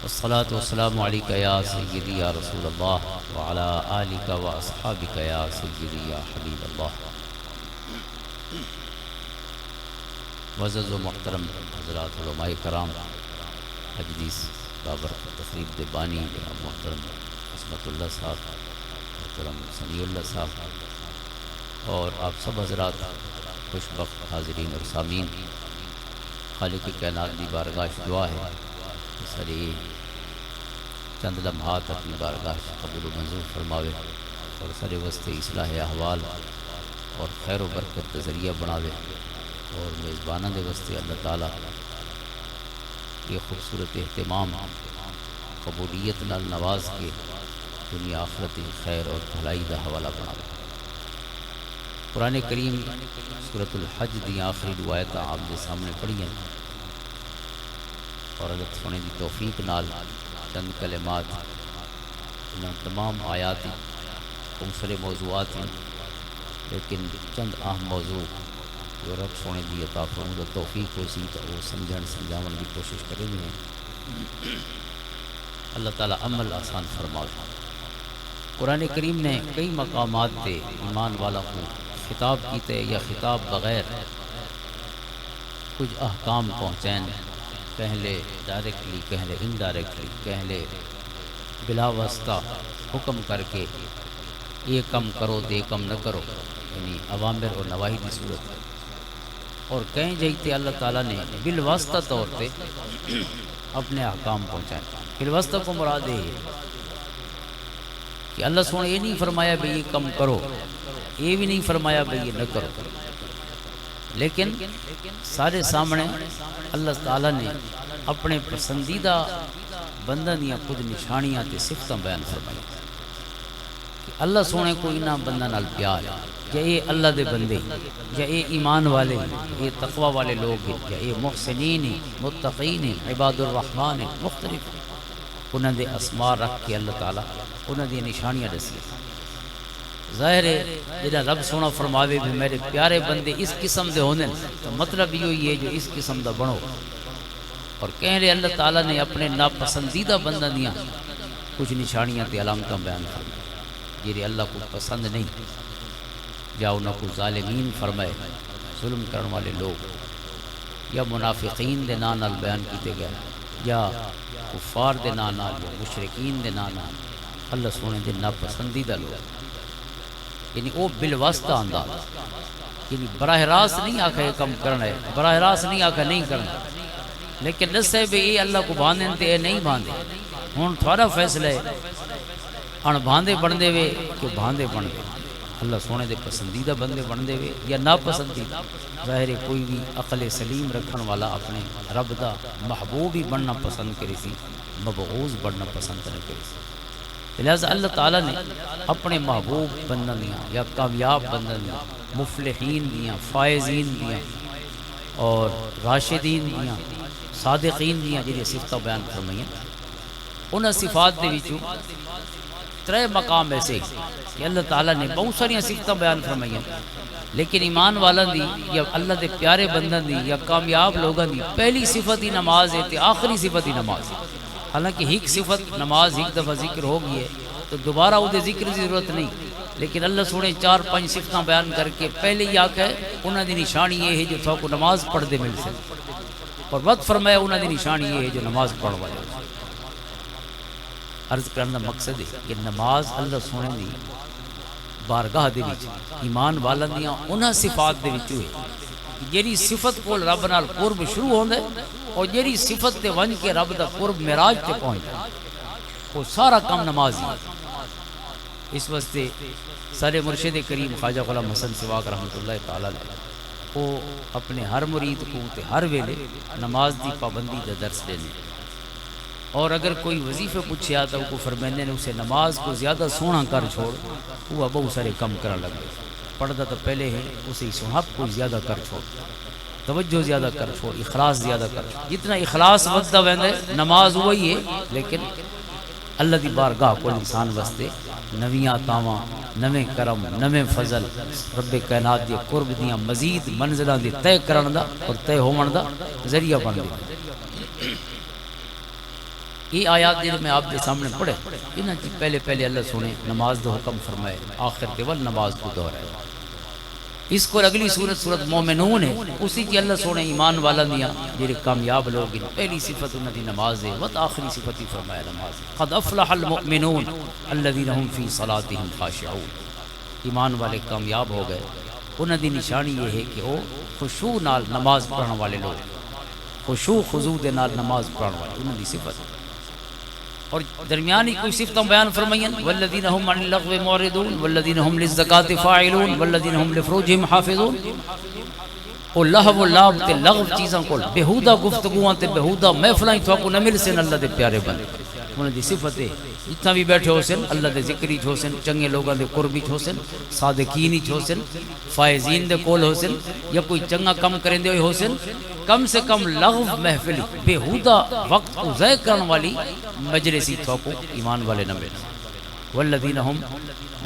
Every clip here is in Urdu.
والصلاة والسلام عليك يا سيدي يا رسول الله وعلى آلك وأصحابك يا سيدي يا حبيب الله. معزز و محترم حضرات علماء کرام، حدیث بابر تقریب دے بانی جناب محترم عصمت اللہ صاحب، محترم سمیع اللہ صاحب اور آپ سب حضرات خوش بخت حاضرین اور سامعین، خالق کائنات کی بارگاہ دعا ہے کہ سارے چند لمحات اپنی بارگاہ قبول و منظور فرماوے اور سارے وسط اصلاح احوال اور خیر و برکت کا ذریعہ بناوے، اور میزبانہ دے واسطے اللہ تعالیٰ یہ خوبصورت اہتمام قبولیت نال نواز کے دنیا آخرت خیر اور بھلائی دا حوالہ بناوے۔ قرآن کریم سورۃ الحج دی آخری روایت آپ کے سامنے پڑھی ہیں اور اللہ سونے دی توفیق نال چند کلمات ان تمام آیات سارے موضوعات ہیں، لیکن چند اہم موضوع جو رب سونے دی عطا فرمودہ توفیق ہو سی تو وہ سمجھاون کی کوشش کریں گے۔ اللہ تعالیٰ عمل آسان فرماوے۔ قرآن کریم نے کئی مقامات تے ایمان والا کو خطاب کیتے یا خطاب بغیر کچھ احکام پہنچائیں، کہلے ڈائریکٹلی، کہلے انڈائریکٹلی، کہلے بلا واسطہ حکم کر کے یہ کم کرو دے کم نہ کرو، یعنی اوامر اور نواہی کی صورت، اور کہیں جائیتے اللہ تعالیٰ نے بالواسطہ طور پہ اپنے احکام پہنچائیں۔ بالواسطہ کو مراد ہے کہ اللہ سونے یہ نہیں فرمایا بھئی یہ کم کرو، یہ بھی نہیں فرمایا بھئی یہ نہ کرو، لیکن سارے سامنے اللہ تعالیٰ نے اپنے پسندیدہ بندہ دیا خود نشانیاں تے صفتاں بیان فرمائی کہ اللہ سونے کو انہاں بندہ نال پیار ہے، یا یہ اللہ دے بندے، یا یہ ایمان والے، یہ تقوی والے لوگ ہیں، یا یہ محسنین ہیں، متقین ہیں، عباد الرحمن ہیں، مختلف انہاں دے اسماء رکھ کے اللہ تعالیٰ انہاں دی نشانیاں دسی۔ ظاہر ہے جہاں رب سونا فرماوے بھی میرے پیارے بندے اس قسم دے ہونے، تو مطلب یہ ہے جو اس قسم دا بنو، اور کہہ رہے اللہ تعالیٰ نے اپنے ناپسندیدہ بندہ دیا کچھ نشانیاں تے علامتاں بیان فرمائے جہے اللہ کو پسند نہیں، یا انہوں کو ظالمین فرمائے، ظلم کرنے والے لوگ، یا منافقین دے نام نال بیان کیتے گئے، یا کفار دے نام نال، یا مشرکین دے نام نال، اللہ سونے دے ناپسندیدہ لوگ، یعنی وہ بالواسطہ انداز، یعنی براہ راست نہیں آکھا یہ کم کرنا ہے، براہ راست نہیں آکھا نہیں کرنا، لیکن نسے بھی یہ اللہ کو باندھیں تے یہ نہیں باندھے، ہون تھوڑا فیصلہ ہے ان باندھے بندے وے کہ باندھے بندے، اللہ سونے دے پسندیدہ بندے بندے وے یا ناپسندیدہ۔ ظاہر کوئی بھی عقل سلیم رکھن والا اپنے رب دا محبوب ہی بننا پسند کری سی، مبغوض بننا پسند نہ کری سی۔ لہذا اللہ تعالیٰ نے اپنے محبوب بندہ دیا یا کامیاب بندہ دیا، مفلحین دیا، فائزین دیا اور راشدین دیا، صادقین دیا جنہیں صفتہ بیان فرمائیں، انہاں صفات دے وچوں ترے مقام ایسے کہ اللہ تعالیٰ نے بہت ساری صفتہ بیان فرمائیں، لیکن ایمان والا دی یا اللہ دے پیارے بندہ دی یا کامیاب لوگاں دی پہلی صفت ہی نماز ہے تے آخری صفت ہی نماز ہے۔ حالانکہ ایک صفت نماز ایک دفعہ ذکر ہو گئی ہے تو دوبارہ وہ ذکر کی ضرورت نہیں، لیکن اللہ سونے 4-5 صفتاں بیان کر کے پہلے ہی آکھا ہے انہاں دی نشانی یہ ہے جو تھا کو نماز پڑھ دے مل سے، اور وقت فرمایا انہاں دی نشانی یہ ہے جو نماز پڑھ والے۔ عرض کرنا مقصد ہے کہ نماز اللہ سونے دی بارگاہ دے وچ ایمان والن دیاں انہاں صفات دے وچ ہے جیڑی صفت کو رب نال قرب شروع ہوندا ہے، اور جیڑی صفت تے ون کے رب دا قرب معراج تے پہنچدا ہے، وہ سارا کام نماز ہی۔ اس واسطے سارے مرشد کریم خواجہ غلام حسن سواک رحمۃ اللہ تعالی علیہ وہ اپنے ہر مرید کو تے ہر ویلے نماز دی پابندی دا درس دینے، اور اگر کوئی وظیفے پوچھے آتا وہ فرمانے نے اسے نماز کو زیادہ سونا کر چھوڑ، وہ بہت سارے کم کرنے لگے، پڑھتا تو پہلے ہے اسے سہب کو زیادہ کر چھوڑ، توجہ زیادہ کر چھوڑ، اخلاص زیادہ کر چھوڑ، جتنا اخلاص ودتا ویندے نماز وہی ہے، لیکن اللہ دی بارگاہ کو انسان واسطے نویاں عطاواں، نویں کرم، نویں فضل، رب کائنات دی قرب دیاں مزید منزلاں دی طے کرن دا اور طے ہون دا ذریعہ بن گیا۔ یہ آیات جو میں آپ کے سامنے پڑھے انہاں کی پہلے اللہ سنے نماز دو حکم فرمائے آخر کے ول نماز کو دہرائے اس کو اگلی سورت مومنون ہے اسی کی اللہ سونے ایمان والا دیا جڑے کامیاب لوگ ہیں پہلی صفت انہاں دی نماز ہے وت آخری صفت ہی فرمایا نماز قد افلح المؤمنون الذين هم في صلاتهم خاشعون ایمان والے کامیاب ہو گئے انہاں دی نشانی یہ ہے کہ وہ خشوع نال نماز پڑھنے والے لوگ خشوع خضوع دے نال نماز پڑھنے والے انہاں دی صفت اور درمیانی کوئی صفتیں بیان فرمائیں والذین هم عن اللغو معرضون والذین هم للزکاة فاعلون والذین هم لفروجهم حافظون او لہو و لعب تے لغو چیزاں کول بہودہ گفتگواں تے بہودہ محفلاں تو کو نہ مل سن اللہ دے پیارے بندے انہاں دی صفت ہے جتنا بھی بیٹھے ہو سن اللہ دے ذکری ہو سن چنگے لوگاں دے قربی ہو سن صادقین ہو سن فائزین دے کول ہو سن یا کوئی چنگا کم کرندے ہوئے ہو سن کم سے کم لغو محفل بےہودہ وقت کو ضائع کرنے والی مجلسی تھوکو ایمان والے نہ ملے والذین هم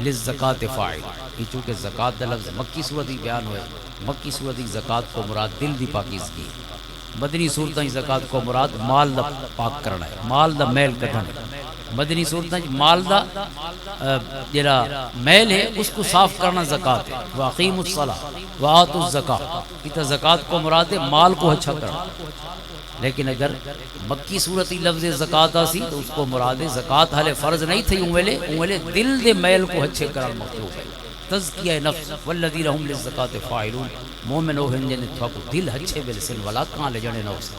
للزکاة فاعل یہ چونکہ زکاة دا لفظ مکی صورت ہی بیان ہوئے مکی صورت ہی زکاة کو مراد دل دی پاکیزگی مدنی صورتیں زکاة کو مراد مال دا پاک کرنا ہے مال دا میل کٹھنا ہے مدنی صورتیں مال دا جرا میل ہے اس کو صاف کرنا زکاة ہے وَأَقِيمُوا الصَّلَاةَ وَآتُوا الزَّكَاةَ یہ زکاة کو مراد ہے مال کو اچھا کرنا لیکن اگر مکی صورتی لفظ زکاة آسی تو اس کو مراد ہے زکاة حالے فرض نہیں تھی انویلے دل دے میل کو اچھے کرنا مطلوب ہے تزکیہ نفس والذین هم للزکاة فاعلون مومن ہو ہیں جن کو دل اچھے بلسن ولا کہاں لے جانے نہ اسے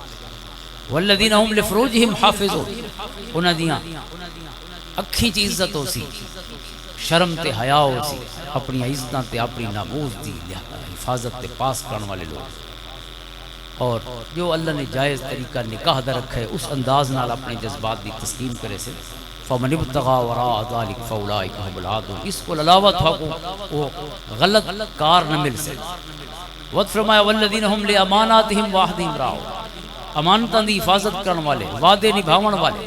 والذین هم لفروجهم حافظون انہاں دیاں اکھی چی عزت ہو سی شرم تے حیا ہو سی اپنی عزتاں تے اپنی ناموز دی حفاظت تے پاس کرنے والے لوگ اور جو اللہ نے جائز طریقہ نکاح دا رکھا ہے اس انداز نال اپنے جذبات دی تسلیم کرے سے فمن ابتغى وراء ذلك فاولئك هم العادون اس کو علاوہ تھا کو وہ غلط کار نہ مل سے وقت فرمایا والذین هم لاماناتهم وعهدهم راعون امانتاں دی حفاظت کرنے والے وعدے نبھاون والے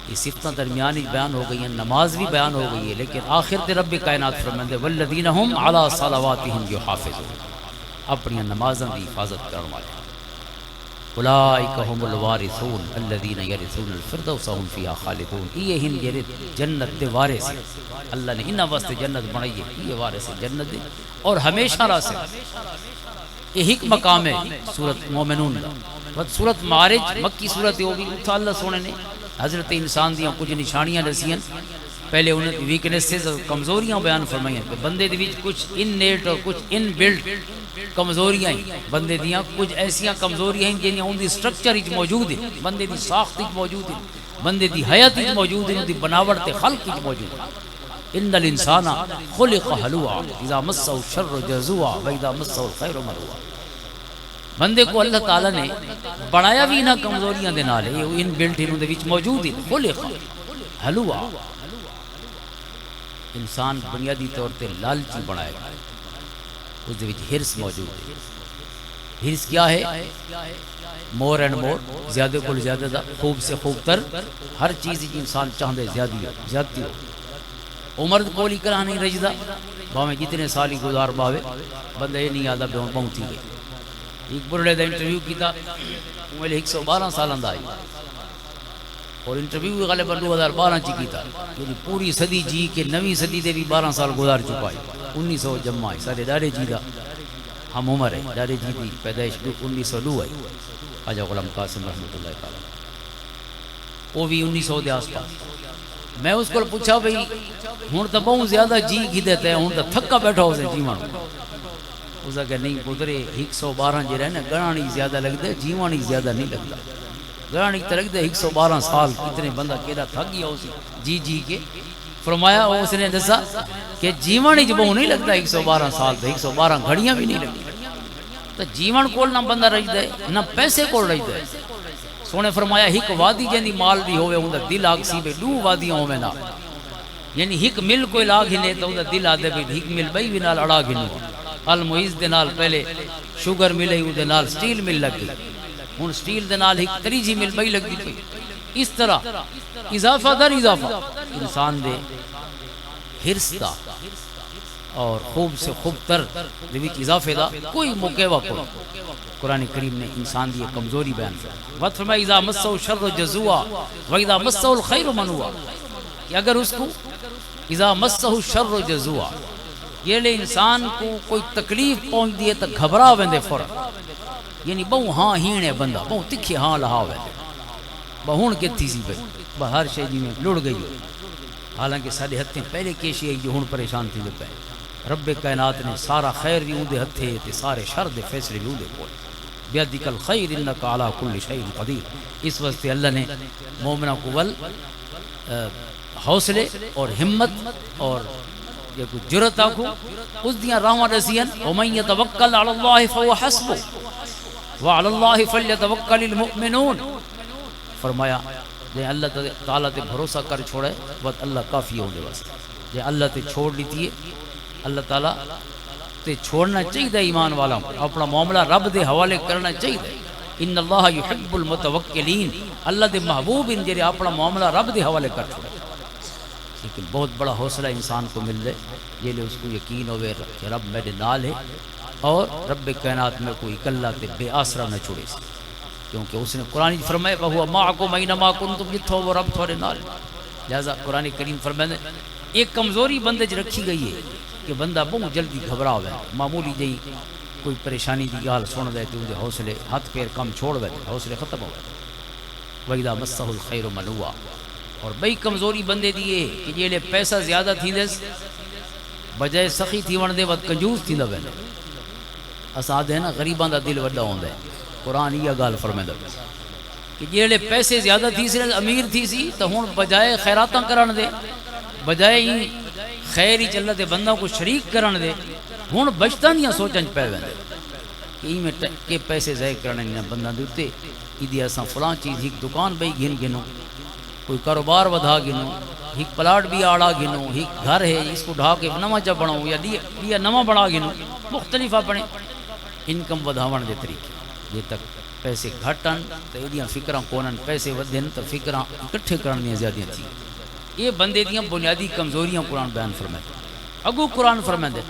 یہ صفتاں درمیانی بیان ہو گئی ہیں نماز بھی بیان ہو گئی ہے لیکن آخر تے رب کائنات فرماتے والذین هم علی صلواتهم یحافظون اپنی نمازاں دی حفاظت کرنے والے اولئک هم الوارثون الذین یرثون الفردوس هم فیہا خالدون یہ ہن جنت دے وارث اللہ نے انہاں واسطے جنت بنائی ہے یہ وارث جنت دے اور ہمیشہ راسے یہ ایک مقام ہے سورۃ مومنون دا سورۃ معارج مکی سورت ہوگی اتھا اللہ سونے نے حضرت انسان دیاں کچھ نشانیاں دسیاں پہلے انہیں ویکنیسز اور کمزوریاں بیان فرمائیں کہ بندے دی وچ کچھ ان نیٹ اور کچھ ان بلڈ کمزوریاں ہیں بندے دیاں کچھ ایسیاں کمزوریاں ہیں جنہیں ان دی سٹرکچر ہی موجود ہیں بندے دی ساخت ہی موجود ہیں بندے دی حیات ہی موجود ہیں ان دی بناوٹ تے خلق ہی موجود ہیں ان الانسان خلق حلوعا اذا مسہ الشر جزوعا واذا مسہ الخیر مروعا بندے کو اللہ تعالیٰ نے بڑھایا بھی نہ کمزوریاں دے نال ہے ان بلٹ انہوں دے وچ موجود ہیں خلق حلوعا انسان بنیادی طور تے لالچی بنایا گیا اس دے وچ ہرس موجود ہے ہرس کیا ہے مور اینڈ مور زیادہ کو زیادہ دا خوب سے خوب تر ہر چیز انسان چاہندے زیادتی ہو عمر کولی کرا نہیں رجدہ باویں جتنے سالی گزار باوے بندہ یہ نہیں آدھا بیون پہنچی گئے ایک برڑے دا انٹرویو کیتا وہ 112 سال اندہ آئی اور انٹرویو غالباً 2012 چی کیتا یعنی پوری صدی جی کے نویں صدی دے بھی 12 سال گزار چکا ہے 1900 جمع ہے سارے ڈارے جی دا ہم عمر ہے ڈارے جی دی پیدائش 1902 ہے خواجہ غلام قاسم رحمۃ اللہ تعالی وہ بھی 1900 دے آس پاس میں اس کو پوچھا بھئی ہوں تو بہت زیادہ جی کی دیتے ہیں ہوں تو تھکا بیٹھا ہو سے جیوان اسا کہ نہیں پترے 112 جی رہے نا گرانی زیادہ لگتا ہے جیوانی زیادہ نہیں لگتا گرانی تو لگتا ہے 112 سال کتنے بندہ کیڑا تھک گیا اسی جی کے فرمایا اس نے دسا کہ جیوانی جو بہت نہیں لگتا 112 سال تو 112 گھڑیاں بھی نہیں لگتی تو جیوان کول نہ بندہ رہی دے نہ پیسے کول رہی دے سونے فرمایا ایک وادی جنی مال دی ہوئے ہوں دا دل آگ سی بے دو وادیاں ہوئے نا یعنی ایک مل کوئی لاغ ہی نہیں تو دا دل آدھے بے ایک مل بھائی بھی نال اڑا گھنو المعیز دے نال پہلے شوگر ملے ہوں دے نال سٹیل مل لگ گئی ہوں سٹیل دے نال ایک تریجی مل بھائی لگ گئی اس طرح اضافہ در اضافہ انسان دے حرص دا اور خوب سے خوب تر اضافے دا کوئی مکیوا کو قرآن کریم نے انسان دی کمزوری بیان وقت فرمایا اذا مسہ الشر جزوعا واذا مسہ الخیر منوعا کہ اگر اس کو اذا مسہ الشر جزوعا یہ لے انسان کو کوئی تکلیف پہنچ دیے تو گھبرا ویندے فوراً یعنی بہو ہاں ہینے بندہ بہو تکھے ہاں لہا ویندے بہون کے تھی سی بھئی ہر شے جی میں لڑ گئی ہو حالانکہ سارے ہتھیں پہلے کیشی آئی جو ہون پریشان تھی پہ رب کائنات نے سارا خیر بھی اون دے ہتھے تے سارے شر دے فیصلے بھی اون دے کول بیدک الخیر انکا علی کل شیء قدیر اس واسطے اللہ نے مومنہ کو ول حوصلے اور ہمت اور یہ کچھ جرت آکھو اس دیاں راواں رسین ومن یتوکل علی اللہ فهو حسبہ وعلی اللہ فلیتوکل المؤمنون فرمایا جے اللہ تعالیٰ تے بھروسہ کر چھوڑے بس اللہ کافی ہوں دے واسطے جے اللہ تے چھوڑ لیتی ہے اللہ تعالیٰ تے چھوڑنا چاہیے ایمان والا اپنا معاملہ رب دے حوالے کرنا چاہیے ان اللہ یحب المتوکلین اللہ دے محبوب ان جرے اپنا معاملہ رب دے حوالے کر چھوڑے لیکن بہت بڑا حوصلہ انسان کو مل جائے یہ لے اس کو یقین ہوئے کہ رب میرے نال ہے اور رب کائنات میں کوئی اکلہ تے بے آسرا نہ چھوڑے سی کیونکہ اس نے قرآن فرمائے وَهُوَ مَعَكُمْ أَيْنَمَا كُنْتُمْ جتھو وہ رب تھوڑے نال لہذا قرآن کریم فرمائے ایک کمزوری بندے جو رکھی گئی ہے کہ بندہ بہت جلدی گھبرا ہوئے معمولی جی کوئی پریشانی کی گال سن دے تو حوصلے ہاتھ پیر کم چھوڑ دے حوصلے ختم ہو گئے وَإِذَا مَسَّهُ الْخَيْرُ مَنُوعًا اور بئی کمزوری بندے دیئے کہ یہ لے پیسہ زیادہ تھی دس بجائے سخی تھی وڑ دے ود کنجوس تھی دے اسا دے نا غریباں دا دل وڈا ہوندا ہے قرآن یہ گال فرمائے کہ یہ لے پیسے زیادہ تھی سی امیر تھی سی تو ہن بجائے خیراتاں کرن دے بجائے ہی خیر ہی چلہ دے بندوں کو شریک کرن دے ہن بچتاں دیاں سوچن پے ویندے کہ ای میں کہ پیسے ضائع کرنے نے بندہ دے تے ایدی اساں فلاں چیز ایک دکان بئی گنو کوئی کاروبار ودھا گنو ایک پلاٹ بھی آڑا گنو ایک گھر ہے اس کو ڈھا کے نواں چا بناؤ یا نواں بڑھا گنو مختلف اپنے انکم ودھاون دے طریقے جے تک پیسے گھٹن تو ایدیاں فکراں کونن پیسے ودھن تو فکراں اکٹھے کرن دیاں زیادیاں تھی یہ بندے دیاں بنیادی کمزوریاں قرآن بیان فرمائے اگو قرآن فرمائے دے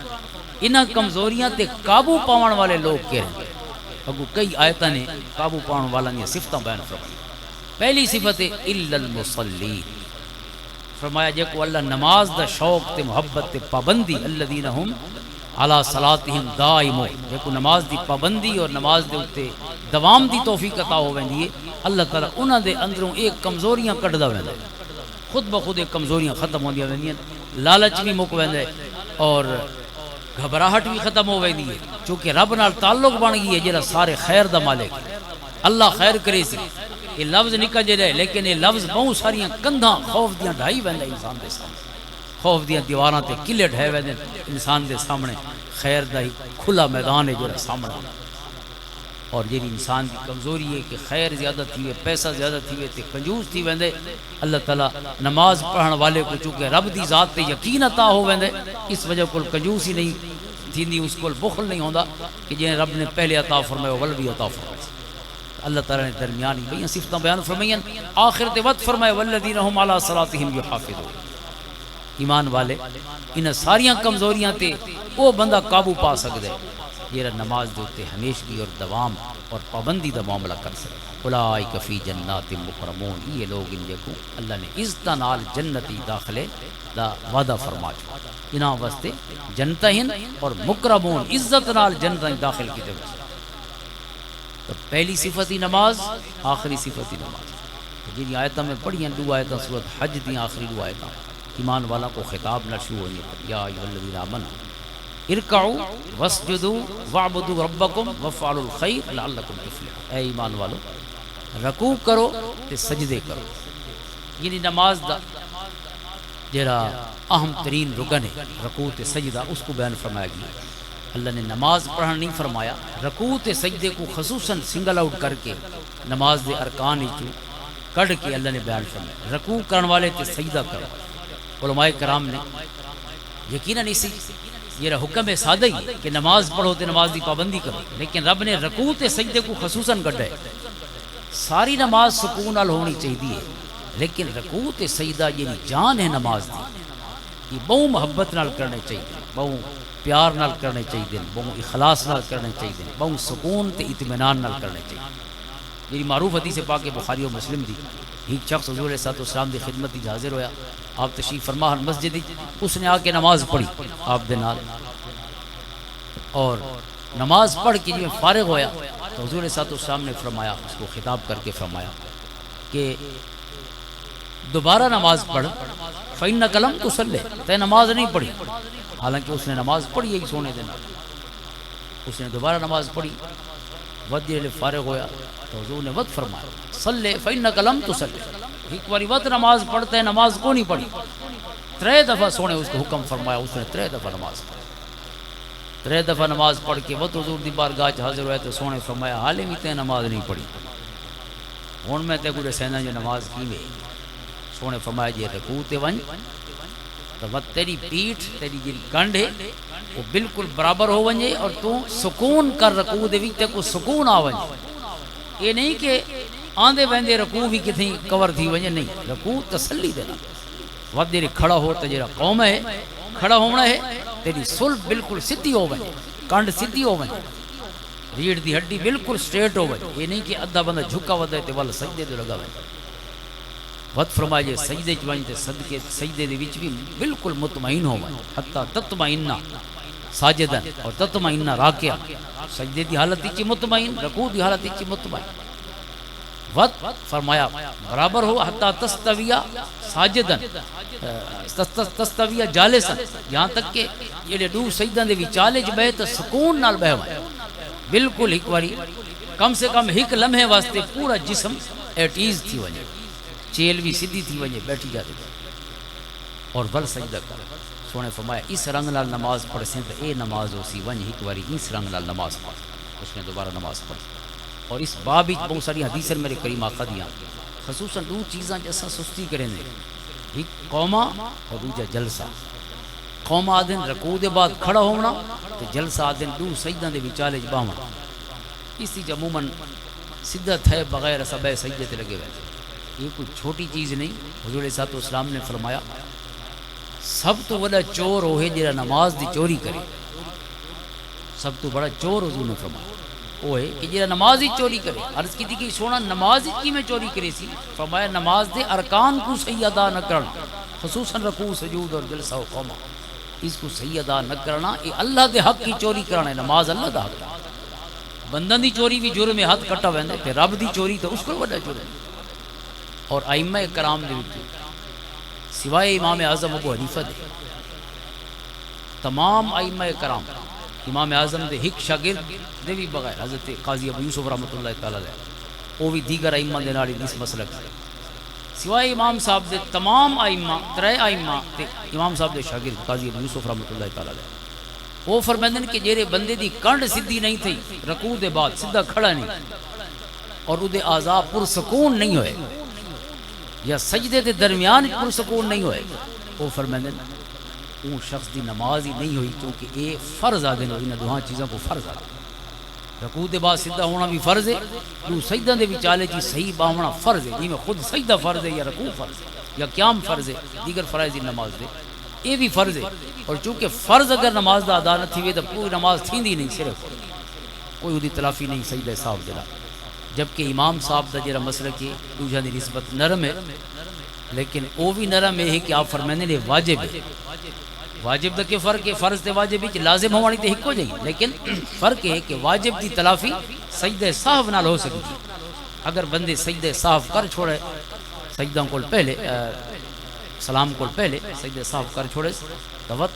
انہاں کمزوریاں تے قابو پاون والے لوگ کہہ رہے ہیں اگو کئی آیتاں نے قابو پاون والا نے صفتاں بیان فرمائے پہلی صفت ہے الا المصلین فرمایا جے کو اللہ نماز دا شوق تے محبت تے پابندی الذین هم علی صلاتہم دائمون جے کو نماز دی پابندی اور نماز دے اوتے دوام دی توفیق عطا ہو ویندی ہے اللہ تعالی انہاں دے اندروں ایک کمزوریاں کڈدا ویندا ہے خود بخود ایک کمزوریاں ختم ہوندیاں ویندیاں لالچ بھی مک ویندا ہے اور گھبراہٹ بھی ختم ہو ویندی ہے چونکہ رب نال تعلق بن گئی ہے جڑا سارے خیر دا مالک اللہ خیر کرے سی یہ لفظ نکل جے رہے لیکن یہ لفظ بہت ساریاں کندھاں خوف دیاں ڈھائی ویندا انسان دے سامنے خوف دیاں دیواراں تے قلعے ڈھائے ویندے انسان دے سامنے خیر دا ہی کھلا میدان ہے جڑا سامنے اور یہ انسان کی کمزوری ہے کہ خیر زیادہ تھی ہے پیسہ زیادہ تھی ہے تے کنجوس تھی ویندے اللہ تعالیٰ نماز پڑھن والے کو چونکہ رب دی ذات تے یقین عطا ہو ویندے اس وجہ کو کنجوس ہی نہیں تھی اس کو بخل نہیں ہوندا کہ جنہیں رب نے پہلے عطا فرمایا ول بھی عطا فرمایا اللہ تعالیٰ نے درمیانی بھئی صفتاں بیان فرمائیں آخر تے وقت فرمائے والذین هم علی صلاتہم یحافظون ایمان والے ان ساریاں کمزوریاں تے وہ بندہ قابو پا سکدے جیرا نماز دوتے ہمیشگی اور دوام اور پابندی دا معاملہ کر سکتے اولئک فی جنات مکرمون یہ لوگ ان کو اللہ نے عزت نال جنتی داخلے دا وعدہ فرما انہاں واسطے جنتہن اور مکرمون عزت نال جنتیں داخل کیتے ہوئے تو پہلی صفتی نماز آخری صفتی نماز جن آیتاں میں پڑھی ہیں دو آیتاں سورۃ حج دی آخری دو آیتاں ایمان والا کو خطاب نہ شروع ہوئی یا ایھا الذین آمنوا ارکعوا واسجدوا واعبدوا ربکم وافعلوا الخیر لعلکم تفلحون اے ایمان والو رکوع کرو تے سجدے کرو یعنی نماز دا جڑا اہم ترین رکن ہے رکوع تے سجدہ اس کو بیان فرمایا گیا اللہ نے نماز پڑھنا نہیں فرمایا رکوع تے سجدے کو خصوصاً سنگل آؤٹ کر کے نماز دے ارکان وچوں کڈ کے اللہ نے بیان فرمایا رکوع کرن والے تے سجدہ کرو علماء کرام نے یقیناً اسی یہ حکم سادہ ہی کہ نماز پڑھو تے نماز دی پابندی کرو لیکن رب نے رکوع تے سجدے کو خصوصاً کڈا ہے ساری نماز سکون نال ہونی چاہیے لیکن رکوع تے سجدہ یعنی جان ہے نماز دی یہ بہت محبت نال کرنے چاہیے بہت پیار نال کرنے چاہیے، بہت اخلاص نال کرنے چاہیے، بہت سکون تے اطمینان نال کرنے چاہیے۔ میری معروف حدیث پاک بخاری و مسلم دی، ایک شخص حضور صلی اللہ علیہ وسلم دی خدمت وچ حاضر ہویا، آپ تشریف فرما مسجد وچ، اس نے آ کے نماز پڑھی آپ دے نال، اور نماز پڑھ کے جب فارغ ہویا تو حضور صلی اللہ علیہ وسلم نے فرمایا، اس کو خطاب کر کے فرمایا کہ دوبارہ نماز پڑھ، فَإِنَّكَ لَمْ تُصَلِّ، تے نماز نہیں پڑھی، حالانکہ اس نے نماز پڑھی ایک سونے دن، اس نے دوبارہ نماز پڑھی، وقت جب فارغ ہویا تو حضور نے وقت فرمایا صلی فَإِنَّكَ لَمْ تُصَلِّ، ایک باری وقت نماز پڑھتے ہیں، نماز کو نہیں پڑھی، 3 دفعہ سونے اس کو حکم فرمایا، اس نے 3 دفعہ نماز پڑھی، 3 دفعہ نماز پڑھ کے وقت حضور دی بارگاہ چ حاضر ہوئے تو سونے فرمایا حالے بھی تے نماز نہیں پڑھی، ہن میں تے کوئی سینا جو نماز کی وے، سونے فرمایا جی رکوع تے ون تو وقت تیری پیٹھ تیری جی کنڈ ہے وہ بالکل برابر ہو ونجے، اور تو سکون کر رکوع دے وچ تے کو سکون آ ونجے، یہ نہیں کہ آندے ویندے رکوع بھی کتھیں کور تھی ونجے، نہیں، رکوع تسلی دینا، وقت جی کھڑا ہو تے جڑا قوم ہے کھڑا ہونا ہے، تیری سلب بالکل سیدھی ہو ونجے، کنڈ سیدھی ہو ونجے، ریڑھ دی ہڈی بالکل سٹریٹ ہو ونجے، یہ نہیں کہ ادھا بندہ جھکا ودے تے ول سجدے تے لگا ونجے، وقت فرمایا جے سجدے چ ونج تے صدقے سجدے دے وچ بھی بالکل مطمئن ہو ونج، حتی تطمئن ساجدن اور تطمئن راکعا، سجدے دی حالت وچ مطمئن، رکوع دی حالت وچ مطمئن، وقت فرمایا برابر ہو حتی تستویا ساجدن تستویا جالسا، یہاں تک کہ جڑے دو سجداں دے وچالے چ بیٹھ سکون نال بیٹھ ونج، بالکل ایک واری کم سے کم ایک لمحے واسطے پورا جسم ایٹ ایز تھی ونجے، چیل بھی سیدھی تھی ونجے، بیٹھی جاتی اور ول سجدہ کر، سونے فرمایا اس رنگ نال نماز پڑھ سیں تو اے نماز ہو سی ونج ایک واری اس رنگ نال نماز پڑھ، اس نے دوبارہ نماز پڑھی، اور اس باب وچ بہت ساری حدیثیں میرے کریم آقا دیاں، خصوصاً 2 چیزاں جیسا سستی کریں دے، ایک قوما اور دوجا جلسہ، قوما آدن رکوع دے بعد کھڑا ہونا تو جلسہ آدن 2 سجداں دے وچالے باہنا، اسی عموماً سیدھا تھے بغیر سبے سجدے تے لگے ہوئے، یہ کوئی چھوٹی چیز نہیں، حضور صلی اللہ علیہ وسلم نے فرمایا سب تو بڑا چور ہوئے جڑا نماز دی چوری کرے، سب تو بڑا چور حضور نے فرمایا وہ ہے کہ جڑا نماز دی چوری کرے، عرض کی تھی کہ سونا نماز کی میں چوری کرے سی، فرمایا نماز دے ارکان کو صحیح ادا نہ کرنا، خصوصاً رکوع سجود اور جلسہ و قوما، اس کو صحیح ادا نہ کرنا، یہ اللہ دے حق کی چوری کرنا ہے، نماز اللہ دا حق ہے، بندن دی چوری بھی جرم ہاتھ کٹا ویندے تے رب دی چوری تو اس کو بڑا جرم ہے، اور ائمہ کرام دے وچ سوائے امام اعظم ابو حنیفہ دے تمام ائمہ کرام، امام اعظم دے ایک شاگرد دے بھی بغیر حضرت قاضی ابو یوسف رحمۃ اللہ تعالی علیہ، وہ بھی دیگر ائمہ دے نال اس مسلک سے، سوائے امام صاحب دے تمام ائمہ 3 ائمہ تے امام صاحب دے شاگرد قاضی ابو یوسف رحمۃ اللہ تعالی علیہ، وہ فرماندن کہ جڑے بندے دی کنڈ سیدھی نہیں تھی رکوع دے بعد سیدھا کھڑا نہیں اور اودے اعضاء پرسکون نہیں ہوئے یا سجدے دے درمیان پرسکون نہیں ہوئے، وہ فرماندن اون شخص دی نماز ہی نہیں ہوئی، کیونکہ یہ فرض آ دین ان دوہاں چیزوں کو فرض آ، رکوع دے بعد سیدھا ہونا بھی فرض ہے، تو سجدہ دے وچالے جی صحیح باہنا فرض ہے، جی میں خود سجدہ فرض ہے یا رکوع فرض ہے یا قیام فرض ہے، دیگر فرائض نماز دے یہ بھی فرض ہے، اور چونکہ فرض اگر نماز دا ادا نہ تھی وے تو پوری نماز تھیندی نہیں، صرف کوئی اودی تلافی نہیں سجدہ صاحب دے، جبکہ امام صاحب دا جڑا مسلک ہے دوجھا دی نسبت نرم ہے، لیکن وہ بھی نرم ہے کہ آپ فرمانے نے واجب ہے، واجب دا کہ فرق ہے، فرض تے واجب وچ لازم ہوانی تے ہکو جئی، لیکن فرق ہے کہ واجب دی تلافی سجدہ صاحب نال ہو سکتی، اگر بندے سجدہ صاحب کر چھوڑے سجدوں کو پہلے سلام کو پہلے سجدہ صاحب کر چھوڑے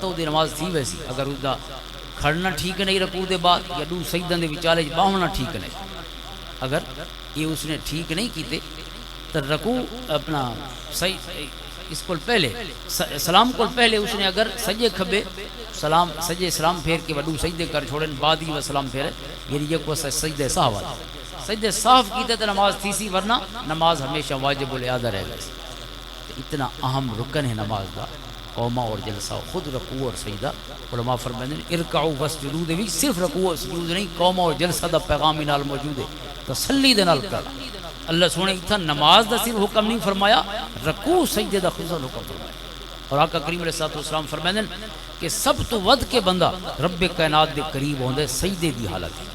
تو دی نماز تھی ویسی، اگر اس دا کھڑنا ٹھیک نہیں رکوع دے بعد یا 2 سجدوں دے وچالے باہنا ٹھیک نہیں، اگر یہ اس نے ٹھیک نہیں کیتے تو رکوع اپنا صحیح اس کو پہلے سلام کو پہلے اس نے اگر سجے کھبے سلام سجے سلام پھیر کے وڈو سجدے کر چھوڑن بعد ہی وہ سلام پھیرے، یعنی یہ کو سجدے صاحب والا سجدے صاف کیتے تو نماز تھی سی، ورنہ نماز ہمیشہ واجب الادا رہ گئی، اتنا اہم رکن ہے نماز دا، قوما اور جلسہ خود رکوع اور سجدہ، علماء فرماتے ہیں ارکعوا واسجدوا دے صرف رکوع اور سجود نہیں، قوما اور جلسہ دا پیغام نال موجود ہے، تسلی دے نال کرنا، اللہ سونے اتنا نماز دا صرف حکم نہیں فرمایا، رکوع سجدے دا خصوصاً حکم فرمایا، اور آقا کریم علیہ الصلوۃ والسلام فرمائیں کہ سب تو ود کے بندہ رب کائنات دے قریب ہوندے سجدے دی حالت ہے،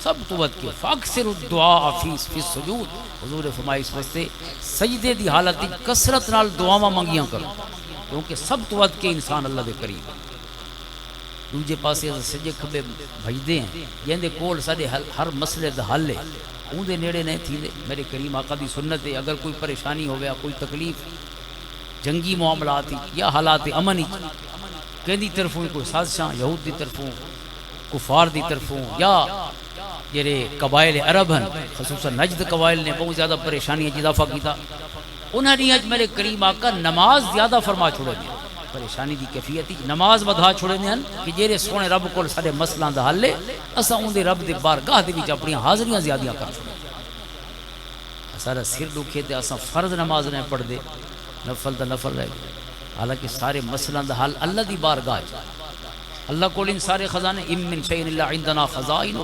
سب تو ود کے فاکثر الدعاء فی السجود، حضور فرمائے اس واسطے سجدے دی حالت وچ کثرت نال دعاواں منگیاں کرو، کیونکہ سب تو ود کے انسان اللہ دے قریب ہے۔ دوجے پاسے سجے کھبے بھجدے ہیں جہندے کول ساڈے ہر مسئلے دا حل ہے، اون دے نیڑے نہیں تھیندے۔ میرے کریم آقا دی سنت ہے، اگر کوئی پریشانی ہویا، کوئی تکلیف، جنگی معاملات یا حالات امن کہندی طرفوں کوئی سازشاں یہود دی طرفوں، کفار دی طرفوں، یا جڑے قبائل عرب ہیں خصوصاً نجد قبائل نے بہت زیادہ پریشانیاں اضافہ کیتا، انہاں نے اج میرے کریم آقا نماز زیادہ فرما چھوڑے دیا، پریشانی دی کیفیت نماز بدھا چھوڑے ہیں کہ جیرے سونے رب کول سارے مسئلہ دا حل ہے، اساں اون دے رب دے بارگاہ دے وچ اپنی حاضریاں زیادہ کر چھوڑے، سارا سر دکھے تے اساں فرض نماز نہیں پڑھ دے، نفل دا نفل رہ گیا، حالانکہ سارے مسئلہ دا حل اللہ دی بارگاہ ہے، اللہ کول ان سارے خزانے ام من شیء الا عندنا خزائن،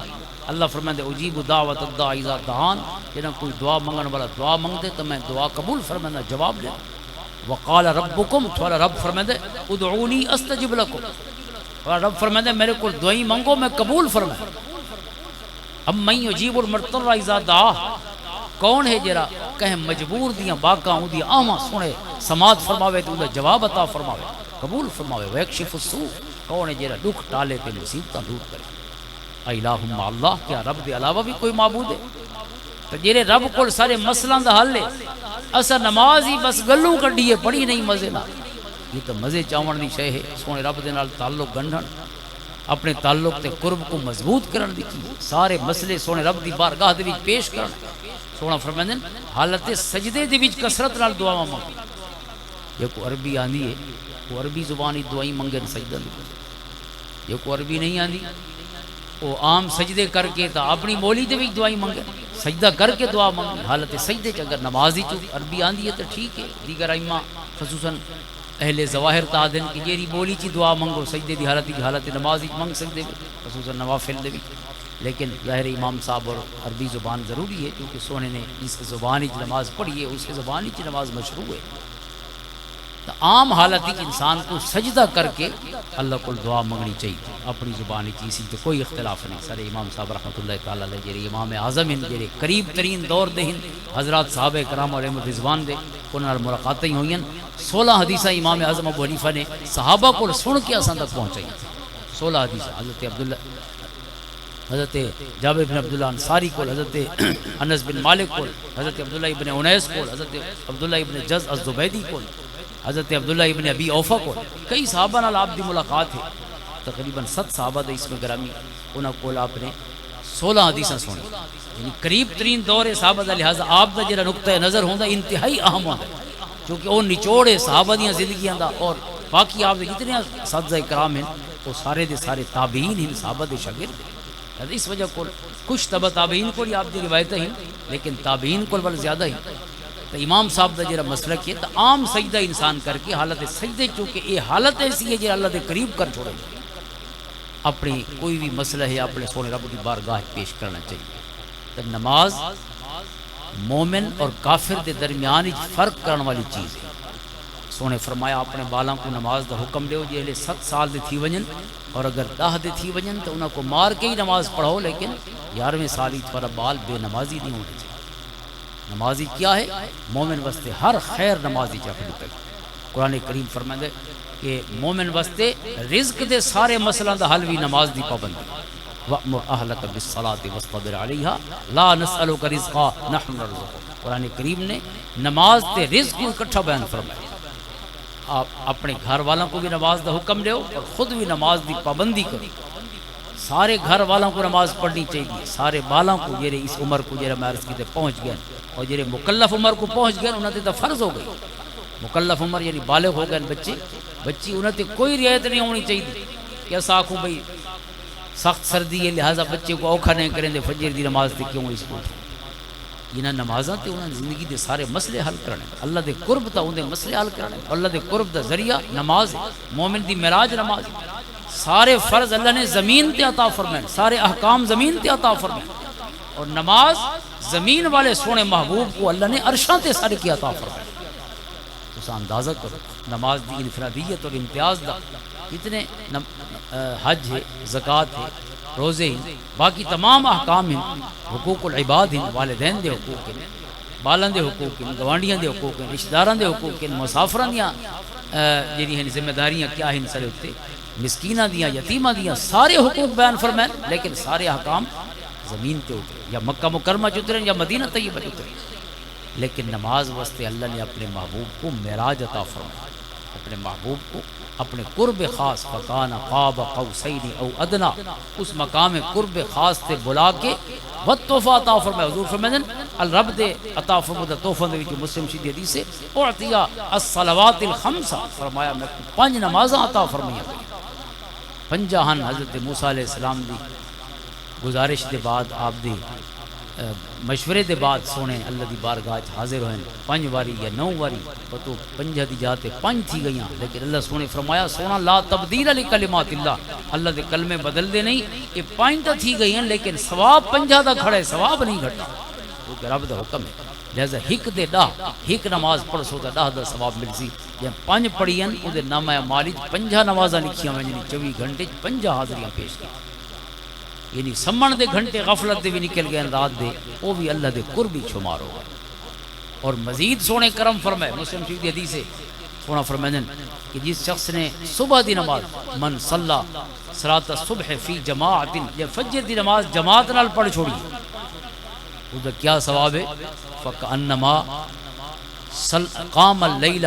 اللہ فرمائے اجیب دعوت الداعی اذا دعان، جنہاں کوئی دعا منگن والا دعا منگ دے تو میں دعا قبول فرمائے جواب دے، وقال ربکم، تھوڑا رب فرمائے ادعونی استجب لکم، اور رب فرمائے میرے کو دعائی منگو میں قبول فرمائے، ام من یجیب المضطر اذا دعا، کون ہے جرا کہ مجبور دیاں باکاں اون دی آواں سنے سماعت فرماوے تو دا جواب عطا فرماوے قبول فرماوے، ویکشف السوء، کون ہے جرا دکھ ٹالے تے مصیبتاں دور کرے، الہم اللہ، کیا رب دے علاوہ بھی کوئی معبود ہے؟ تو جیرے رب کول سارے مسئلہ دا حل ہے، اسا نماز ہی بس گلوں کڈیے پڑھی نہیں مزے نہ، یہ تو مزے چاون دی شے ہے، سونے رب دے نال تعلق گنڈھن، اپنے تعلق تے قرب کو مضبوط کرن دی چیز، سارے مسئلے سونے رب دی بارگاہ دے وچ پیش کرن، سونا فرمائیں حالت سجدے دی وچ کثرت نال دعاواں منگ، یہ کو عربی آندی ہے وہ عربی زبانی دعائیں منگن سجدہ دی، یہ کو عربی نہیں آندی وہ عام سجدے کر کے تا اپنی مولی دے وچ دعائیں منگے، سجدہ کر کے دعا منگے، حالت سجدے چ اگر نماز چ عربی آندی ہے تو ٹھیک ہے، دیگر ائمہ خصوصاً اہل ظواہر تا دن کہ جیری بولی چ دعا منگو سجدے دی حالت نماز وچ منگ سکدے خصوصاً نوافل دے وچ، لیکن ظاہر امام صاحب اور عربی زبان ضروری ہے کیونکہ سونے نے جس زبان وچ نماز پڑھی ہے اس زبان وچ نماز مشروع ہے، تو عام حالت وچ انسان کو سجدہ کر کے اللہ کو دعا منگنی چاہیے اپنی زبان وچ، اسی تے کوئی اختلاف نہیں۔ سارے امام صاحب رحمۃ اللہ تعالی علیہ جڑے امام اعظم ہیں، جڑے قریب ترین دور دے ہیں حضرات صحابہ کرام علیہم رضوان دے، انہاں نال ملاقاتیں ہوئیں، 16 حدیثاں امام اعظم ابو حنیفہ نے صحابہ کو سن کے اساں تک پہنچائی، 16 حدیث حضرت جابر بن عبداللہ انصاری کو، حضرت انس بن مالک کو، حضرت عبداللہ ابن انیس کو، حضرت عبداللہ ابن جز الزبیدی کو، حضرت عبداللہ ابن ابی اوفا کو، کئی صحابہ نال آپ دی ملاقات ہے، تقریباً 7 صحابہ دے اس میں گرامی انہاں کول آپ نے 16 حدیثاں سنی، یعنی قریب ترین دور صحابہ دا لہذا آپ دا جڑا نقطہ نظر ہوندا انتہائی اہم ہوندا، کیونکہ وہ نچوڑ ہے صحابہ دیاں زندگیاں دا، اور باقی آپ دے جتنے اساتذہ کرام ہیں وہ سارے دے سارے تابعین ہیں، صحابہ دے شاگرد ہیں، اس وجہ کو کچھ تبع تابعین کو آپ دی روایتیں ہیں لیکن تابعین کو بل زیادہ ہی، تو امام صاحب دا جڑا مسلک ہے تو عام سجدہ انسان کر کے حالت سجدے، چونکہ یہ حالت ایسی ہے جو اللہ دے قریب کر چھوڑے، اپنی کوئی بھی مسئلہ ہے اپنے سونے رب کی بارگاہ پیش کرنا چاہیے۔ تو نماز مومن اور کافر دے درمیان فرق کرنے والی چیز ہے، سونے فرمایا اپنے بالاں کو نماز دا حکم دیو جی 7 سال دے تھی ونجن، اور اگر 10 دے تھی ونجن تو انہاں کو مار کے ہی نماز پڑھو، لیکن 11ویں سال ہی تھوڑا بال بے نمازی نہیں ہونا چاہیے۔ نمازی کیا ہے؟ مومن واسطے ہر خیر نمازی چاہیے تک، قرآن کریم فرمائے کہ مومن واسطے رزق دے سارے مسئلہ دا حل بھی نماز دی پابندی، وَأْمُرْ أَهْلَكَ بِالصَّلَاةِ وَاصْطَبِرْ عَلَيْهَا لَا نَسْأَلُكَ رِزْقًا نَحْنُ نَرْزُقُكَ، قرآن کریم نے نماز تے رزق کو اکٹھا بیان فرمایا، آپ اپنے گھر والوں کو بھی نماز دا حکم دیو اور خود بھی نماز دی پابندی کرو، سارے گھر والوں کو نماز پڑھنی چاہیے، سارے بالوں کو جڑے اس عمر کو جڑے میں عرض کیتے پہنچ گئے، اور جڑے مکلف عمر کو پہنچ گئے انہاں تے تو فرض ہو گئی، مکلف عمر یعنی بالغ ہو گئے بچی انہاں تے کوئی رعایت نہیں ہونی چاہیے کہ ایسا آکھوں بھئی سخت سردی ہے لہٰذا بچے کو اوکھا نہیں کریں دے فجر دی نماز تے کیوں اس کو، انہاں نمازاں تے انہاں زندگی دے سارے مسئلے حل کرنے، اللہ دے قرب تا اون دے مسئلے حل کرنے، اللہ دے قرب دا ذریعہ نماز ہے، مومن دی معراج نماز ہے، سارے فرض اللہ نے زمین تے عطا فرمائے، سارے احکام زمین تے عطا فرمائے، اور نماز زمین والے سونے محبوب کو اللہ نے عرشاں تے سارے کی عطا فرمائے، تو اندازہ کرو نماز دی انفرادیت اور امتیاز دا کتنے حج ہے، زکوٰۃ ہے، روزے ہیں، باقی تمام احکام ہیں، حقوق العباد ہیں، والدین دے حقوق ہیں، بالن دے حقوق ہیں، گوانڈیاں دے حقوق ہیں، رشتہ داراں دے حقوق ہیں، مسافراں دیاں جڑی ہیں ذمہ داریاں کیا ہیں سارے اُتے، مسکیناں دیاں، یتیماں دیاں، سارے حقوق بیان فرمائے، لیکن سارے احکام زمین تے اترے، یا مکہ مکرمہ چ اترے یا مدینہ طیبہ چ اترے، لیکن نماز واسطے اللہ نے اپنے محبوب کو معراج عطا فرمایا، اپنے محبوب کو اپنے قرب خاص فکان قاب قوسین او ادنا، اس مقام قرب خاص تے بلا کے بہت تحفہ عطا فرمایا۔ حضور فرمائیں الرب دے عطا فرمودہ تحفہ دے وچ مسلم شریف حدیث سے اعطیا الصلوات الخمس، فرمایا میں 5 نمازاں عطا فرمائیاں، 50 ہن حضرت موسیٰ علیہ السلام دی گزارش دے بعد آپ دی مشورے دے بعد سونے اللہ دی بارگاہ حاضر ہوئے 5 واری یا 9 واری پتو 5 دی جاتے 5 تھی گئیاں، لیکن اللہ سونے فرمایا سونا لا تبدیل لکلمات اللہ دے کلمے بدل دے نہیں، یہ 5 تا تھی گئی ہیں لیکن ثواب 50 دا کھڑے، ثواب نہیں گھٹا، کیونکہ رب دا حکم ہے۔ لہذا ہک دے 10 ہک نماز پڑھ سو تا 10 دا ثواب مل سی، جب 5 پڑھی ہیں وہ دے نامہ مالی 50 نمازاں لکھیاں ہوئے، یعنی 24 گھنٹے 50 حاضریاں پیش کی، یعنی سمن دے گھنٹے غفلت دے بھی نکل گئے رات دے، وہ بھی اللہ دے قربی شمار ہو گئے۔ اور مزید سونے کرم فرمائے، مسلم شریف دی حدیث ہے سونا فرمائیں کہ جس شخص نے صبح دی نماز من صلی صلاۃ الصبح فی جماعت، یا فجر دی نماز جماعت نال پڑھ چھوڑی، اس کا کیا ثواب ہے؟ فکأنما قام اللیل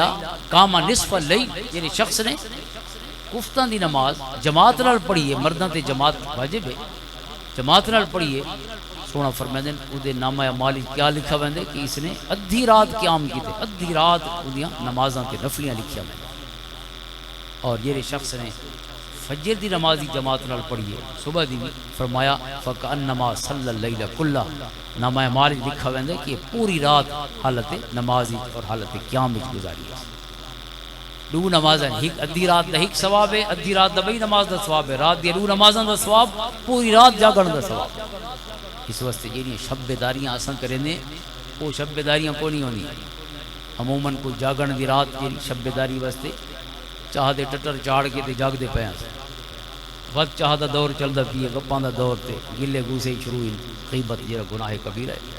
قام نصف اللیل، یعنی شخص نے کفتاں دی نماز جماعت نال پڑھی ہے، مرداں تے جماعت واجب ہے، جماعت نال پڑھیے، سونا فرمائیں او دے نامہ مالی کیا لکھا ویندے کہ اس نے ادھی رات قیام کیتے، ادھی رات اودیاں نمازاں تے نفلیاں لکھیا ویندے۔ اور یہ شخص نے فجر دی نماز جماعت نال پڑھیے، صبح دی بھی، فرمایا فکأنما صلی اللیل کلہ، نامہ مالی لکھا ویندے کہ پوری رات حالت نمازی اور حالت قیام وچ گزاری ہے۔ 2 نمازاں، ایک ادھی رات دا ایک ثواب ہے، ادھی رات دا بئی نماز دا ثواب ہے، رات دی 2 نمازاں دا ثواب، پوری رات جاگن دا ثواب۔ اس واسطے جڑیاں شب بیداریاں اساں کریندے وہ شب بیداریاں کو نہیں ہونی، عموماً کوئی جاگن دی رات جڑی شب بیداری واسطے چاہ دے ٹٹر چاڑ کے تے جاگ دے پیاں، وقت چاہ دا دور چلدا پیے، گپاں دا دور تے گلے گوسے شروع ہیں، غیبت جڑا گناہ کبیرہ ہے۔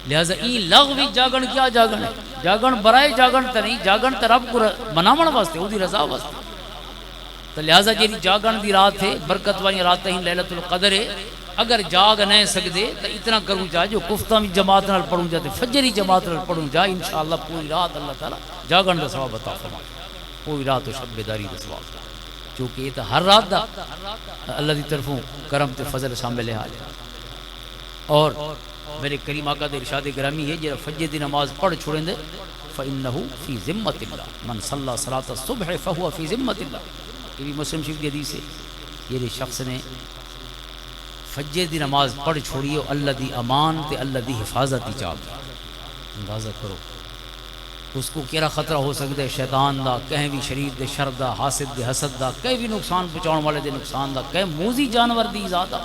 لہذا این لغوی جاگن کیا جاگن ہے؟ جاگن برائے جاگن تا نہیں، جاگن تا رب کو مناون واسطے، او دی رضا واسطے۔ تو لہذا جی جاگن دی رات ہے، برکت والی رات ہی لیلۃ القدر ہے، اگر جاگ نہیں سکدے تو اتنا کروں جا جو کفتہ بھی جماعت نال پڑھوں جا تے فجر ہی جماعت نال پڑھوں جا، انشاءاللہ پوری رات اللہ تعالی جاگن دا ثواب عطا فرمائے، پوری رات و شب بیداری دا ثواب، چونکہ یہ تو ہر رات دا اللہ دی طرفوں کرم تے فضل شامل ہے۔ اور میرے کریم آقا دے ارشاد گرامی ہے جڑا فجر دی نماز پڑھ چھوڑیں دے فإنہ فی ذمۃ اللہ، من صلی صلاۃ الصبح فہو فی ذمۃ اللہ، یہ بھی مسلم شریف کی حدیث ہے۔ یہ شخص نے فجر دی نماز پڑھ چھوڑی ہو اللہ دی امان تے اللہ دی حفاظت دی چاہ، اندازہ کرو اس کو کیڑا خطرہ ہو سکتا ہے، شیطان دا، کہیں بھی شریر دے شر دا، حاسد دے حسد دا، کہیں بھی نقصان پہنچاؤن والے دے نقصان دا، کہیں موذی جانور دی ایذا دا،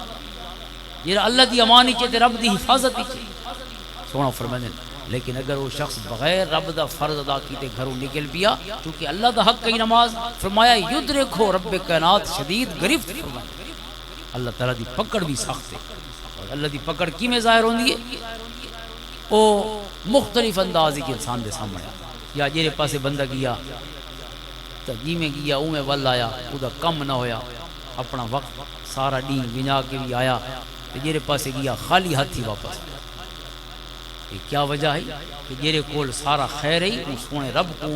یہ اللہ دی امان ہی تے رب دی حفاظت ہی سونا فرمائیں۔ لیکن اگر وہ شخص بغیر رب دا فرض ادا کیتے گھروں نکل پیا، چونکہ اللہ دا حق کی نماز فرمایا یدرکھو رب کائنات شدید گرفت، فرمایا اللہ تعالیٰ دی پکڑ بھی سخت ہے۔ اور اللہ دی پکڑ کی میں ظاہر ہوندی ہے؟ وہ مختلف انداز کے انسان دے سامنے، یا جیرے پاسے بندہ گیا تو جی میں گیا او میں ول آیا، او دا کم نہ ہویا، اپنا وقت سارا دین بنا کے بھی آیا، تو جیرے پاسے گیا خالی ہاتھی واپس۔ یہ کیا وجہ ہے کہ جیرے کول سارا خیر ہے وہ سونے رب کو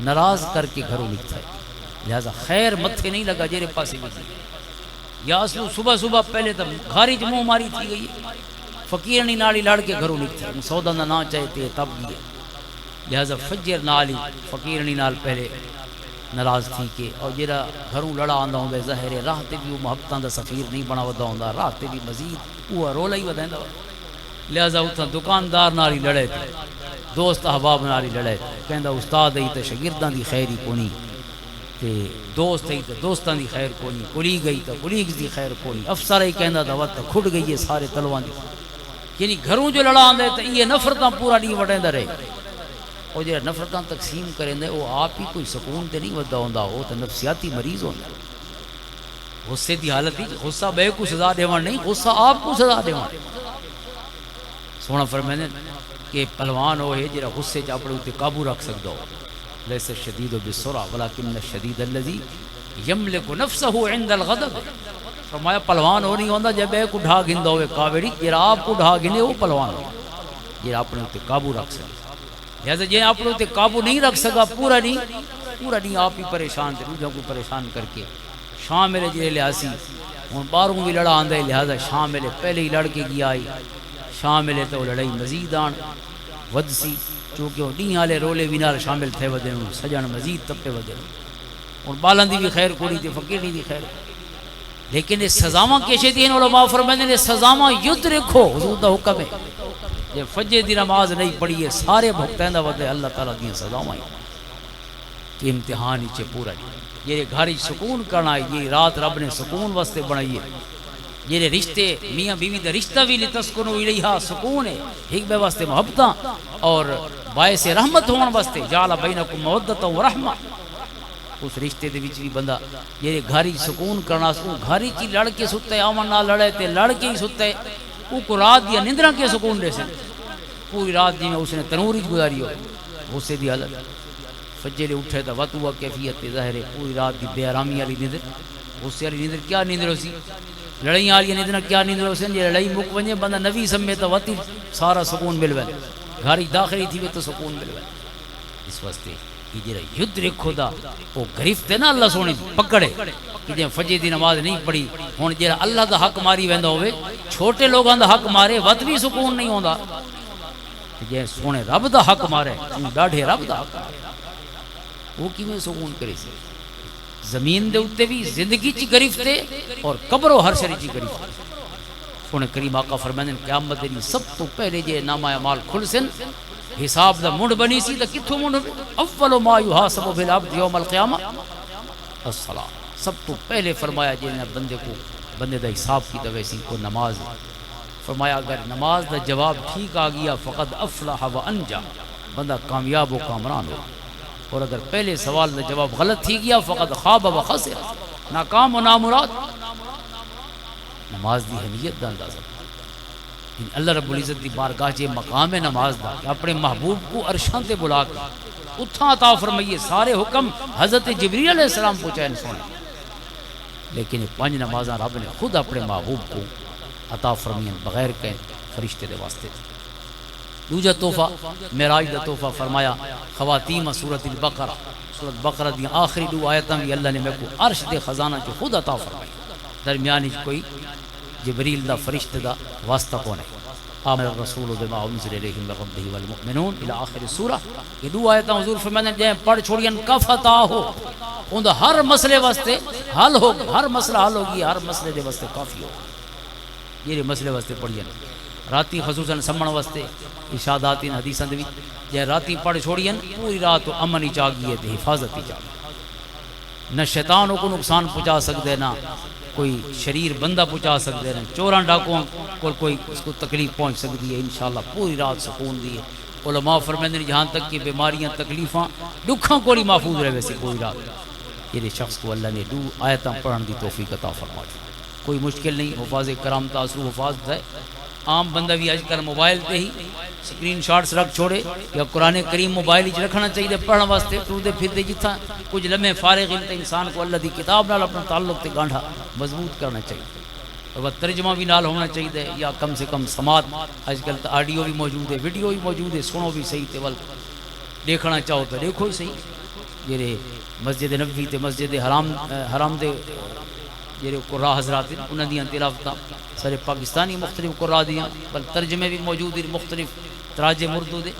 ناراض کر کے گھروں لکھتا ہے، لہذا خیر متھے نہیں لگا جیرے پاسے بھی گیا، یا اصلو صبح صبح پہلے تو گھاری منہ ماری تھی گئی، فقیرنی نالی لڑ کے گھروں لکھتا ہے، سودا نہ چاہتے تب بھی، لہذا فجر نالی فقیرنی نال پہلے ناراض تھی کہ، اور جڑا گھروں لڑا آندا ہوندا ظاہر ہے راہ تے بھی وہ محبتاں دا سفیر نہیں بنا ودا ہوندا، راہ تے بھی مزید وہ رولا ہی ودیندا، لہذا اتنا دکاندار نال ہی لڑے تے دوست احباب نال ہی لڑے، کہندا استاد ہے تے شاگرداں دی خیر ہی کونی، تے دوست ہے تے دوستاں دی خیر کونی، کولیگ گئی تے کولیگز دی خیر کونی، افسر ہی کہندا تے وقت کھڑ گئی ہے سارے تلواں دی، یعنی گھروں جو لڑا آندے تے یہ نفرتاں پورا نہیں وڈیندا رہے، وہ جہاں نفرتاں تقسیم کریں وہ آپ ہی کوئی سکون تے نہیں ودا ہوندا، وہ تو نفسیاتی مریض ہوندا۔ غصے دی حالت ہی غصہ بے کو سزا دیوان نہیں، غصہ آپ کو سزا دیوان۔ سونا فرمائے کہ پہلوان ہوئے جہاں غصے چ اپنے اتنے قابو رکھ سکتا ہو، لیس الشدید بالسرعہ ولکن الشدید الذی یملک نفسہ عند الغضب۔ فرمایا پہلوان ہو نہیں ہوندا جب ایک کو ڈھا گھندا ہوئے کاوڑی، جہاں آپ کو ڈھا گھنے وہ پہلوان ہو جہاں اپنے اتنے قابو رکھ سکے۔ لہذا جہاں اپنے اتنے قابو نہیں رکھ سکا پورا نہیں آپ ہی پریشان تھے، دوجوں کو پریشان کر کے شام میرے جہے لحاظی ہوں باہروں بھی لڑا آندے، لہذا شام میرے پہلے ہی لڑ کے گیا آئی، شام میرے تو لڑائی مزید آن ود سی، چونکہ وہ ڈی والے رولے بھی نال شامل تھے ودے سجن مزید تپے ودے اور بالاں دی بھی خیر کوڑی تے فقیری دی خیر، لیکن یہ سزاواں کیسے دین علماء فرماتے ہیں سزاواں یت رکھو، حضور دا حکم ہے جے فجر دی نماز نہیں پڑھی ہے سارے بھگتیں دا ودے اللہ تعالیٰ دی سزاواں کہ امتحان ہی پورا یہ گھر سکون کرنا ہے، یہ رات رب نے سکون واسطے بنائی ہے، یہ رشتے میاں بیوی دا رشتہ بھی لتسکنوا الیہا سکون ہے، ایک بے واسطے محبتاں اور باعث رحمت ہون واسطے جعل بینکم مودۃ و رحمہ، اس رشتے دے وچ بھی بندہ یہ گھر ہی سکون کرنا، گھر ہی لڑ کے ستا ہے، آمن نہ لڑے تے لڑ کے ہی ستا ہے، کو رات دیا نندرہ کے سکون دے سے پوری رات جی میں اس نے تنور ہی گزاری ہو غصے دی حالت، فجر اٹھے تو وقت ہوا کیفیت ظاہر ہے پوری رات کی بے آرامی والی نیندر، غصے والی نیندر کیا نیندر ہو سی، لڑائی والی نیندر کیا نیندر ہو سی، جی لڑائی مک ونجے بندہ نوی سمے تو وقت سارا سکون مل وے، گھر ہی داخلی تھی تو سکون مل وے، اس واسطے یہ جڑا ید رکھو دا وہ گرفت ہے نا اللہ سونے پکڑے کہ جے فجر دی نماز نہیں پڑھی ہن جڑا اللہ دا حق ماری ویندا ہوے چھوٹے لوگاں دا حق مارے وقت بھی سکون نہیں ہوندا، جے سونے رب دا حق مارے ڈاڈھے رب دا حق مارے وہ کیویں سکون کرے سی، زمین دے اوتے بھی زندگی چ گرفت ہے اور قبر و حشر چ گرفت ہے۔ سونے کریم آقا فرماندے قیامت دی سب تو پہلے جے نامہ اعمال کھل سن حساب دا منڈ بنی سی تے کتھوں منڈ اول ما یحاسب بالعبد یوم القیامہ الصلاۃ، سب تو پہلے فرمایا جے بندے دا حساب کی تو ویسی کو نماز ہے، فرمایا اگر نماز دا جواب ٹھیک آ گیا فقد افلح و انجا، بندہ کامیاب و کامران ہو، اور اگر پہلے سوال دا جواب غلط تھی گیا فقد خواب و خسر، ناکام و نامراد۔ نماز دی اہمیت دا اندازہ اللہ رب العزت دی بارگاہ جے مقام نماز دا اپنے محبوب کو عرشاں تے بلا کے اتھاں عطا فرمائیے، سارے حکم حضرت جبریل علیہ السلام پہنچائے سونے، لیکن پانچ نمازاں رب نے خود اپنے محبوب کو عطا فرمائیں بغیر کہ فرشتے دے واسطے۔ دوجا تحفہ معراج دا تحفہ فرمایا خواتیم سورۃ البقرہ، سورۃ بقرہ دی آخری دو آیتاں بھی اللہ نے میرے کو عرش دے خزانہ جو خود عطا فرمائی، درمیان ہی کوئی جبریل دا فرشتے دا واسطہ کون ہے۔ آمن الرسول بما انزل الیہ من ربہ والمؤمنون الی آخر سورہ، یہ دو آیتاں حضور فرماتے ہیں جے پڑھ چھوڑین کف عطا ہو، ان دا ہر مسئلے واسطے حل ہو، ہر مسئلہ حل ہوگی، ہر مسئلے دے واسطے کافی ہو، یہ مسئلے واسطے پڑھین راتی خصوصاً سمن واسطے ارشادات ان حدیثاں دے وچ جے راتی پڑھ چھوڑین پوری رات امن ہی چاگی ہے تے حفاظت ہی چاگی، نہ شیطان کو نقصان پہنچا سکدے نہ کوئی شریر بندہ پہنچا سکتے ہیں، چوراں ڈاکوں کو کوئی اس کو تکلیف پہنچ سکتی ہے، انشاءاللہ پوری رات سکون دی ہے۔ علماء فرماتے ہیں جہاں تک کہ بیماریاں تکلیفاں دکھاں کو محفوظ رہے ویسے پوری رات، یہ شخص کو اللہ نے دو آیتاں پڑھن دی توفیق عطا فرمائی، کوئی مشکل نہیں، حفاظ کرام تاثر حفاظت ہے۔ عام بندہ بھی آج کل موبائل تے ہی سکرین شاٹس رکھ چھوڑے یا قرآن کریم موبائل ہی رکھنا چاہیے پڑھنے واسطے، ٹرتے پھرتے جتنا کچھ لمحے فارغ ہیں انسان کو اللہ دی کتاب نال اپنا تعلق تے گانڈھا مضبوط کرنا چاہیے، اور ترجمہ بھی نال ہونا چاہیے، یا کم سے کم سماعت، آج کل تو آڈیو بھی موجود ہے، ویڈیو بھی موجود ہے، سنو بھی صحیح تے ول دیکھنا چاہو تو دیکھو ہی صحیح، جڑے مسجد نبوی تے مسجد حرام دے جڑے قراء حضرات انہاں دیاں تلاوتاں سارے پاکستانی مختلف قراء دیاں بل ترجمے بھی موجود ہیں مختلف تراجم اردو دے،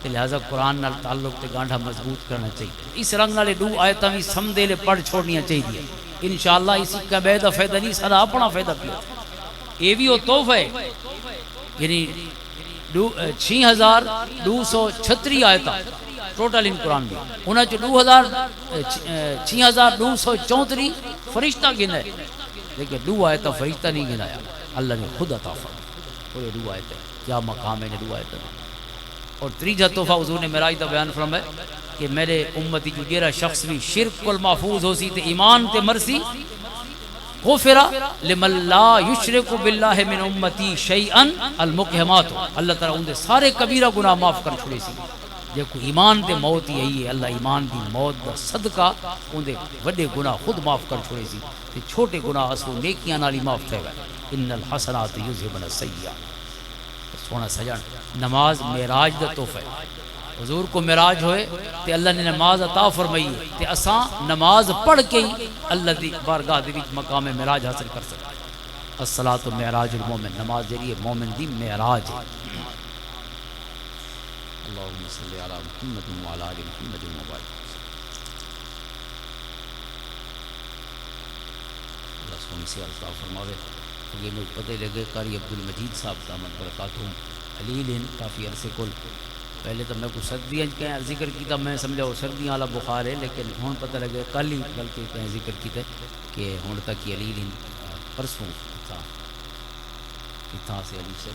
لہذا قرآن نال تعلق تے گانڈھا مضبوط کرنا چاہیے۔ اس رنگ نالے دو آیتاں بھی سمدے لے پڑھ چھوڑنیاں چاہیے، انشاءاللہ اسی کا بیدہ فائدہ نہیں سارا اپنا فائدہ پیا، یہ بھی وہ تحفہ ہے، یعنی 6236 آیتاں ٹوٹل ان قرآن دی، انہاں چ 6234 فرشتہ گنا ہے، لیکن دو آیتاں فرشتہ نہیں گنایا، اللہ نے خود عطا فرمائی، وہ دو آیتیں کیا مقام ہے دو آیتیں، اور تیجا تحفہ حضور نے معراج دا بیان فرمایا کہ میرے امتی جو جیرا شخص بھی شرک المحفوظ ہو سی تے ایمان تے مرسی غفر لمن لا یشرک باللہ من امتی شیئا المقہمات، اللہ تعالیٰ ان دے سارے کبیرہ گناہ معاف کر چھوڑے سی جے کو ایمان تے موت یہی ہے، اللہ ایمان دی موت دا صدقہ ان دے وڈے گناہ خود معاف کر چھوڑے سی تے چھوٹے گناہ اصل نیکیاں نال ہی معاف تھے گئے۔ ان الحسنات یذھبن السیئات۔ سونا سجن نماز معراج دا تحفہ ہے، حضور کو معراج ہوئے تے اللہ نے نماز عطا فرمائی تے اساں نماز پڑھ کے ہی اللہ دی بارگاہ دے وچ مقام معراج حاصل کر سکتے۔ الصلاۃ معراج المومن، نماز ذریعے مومن دی معراج ہے۔ اللہم صلی علی محمد وعلی آل محمد وبارک۔ اللہ سونی سے عطا فرماوے۔ یہ مجھے پتہ لگے قاری عبدالمجید صاحب دامت برکاتہم علیل ہیں کافی عرصے کو پہلے تو میں کو سردیاں کہیں ذکر کیتا، میں سمجھا وہ سردیاں والا بخار ہے، لیکن ہوں پتہ لگے کل ہی بلکہ کہیں ذکر کیتا کہ ہوں تک یہ علیل ہیں پرسوں تھا اتھا سے علی سے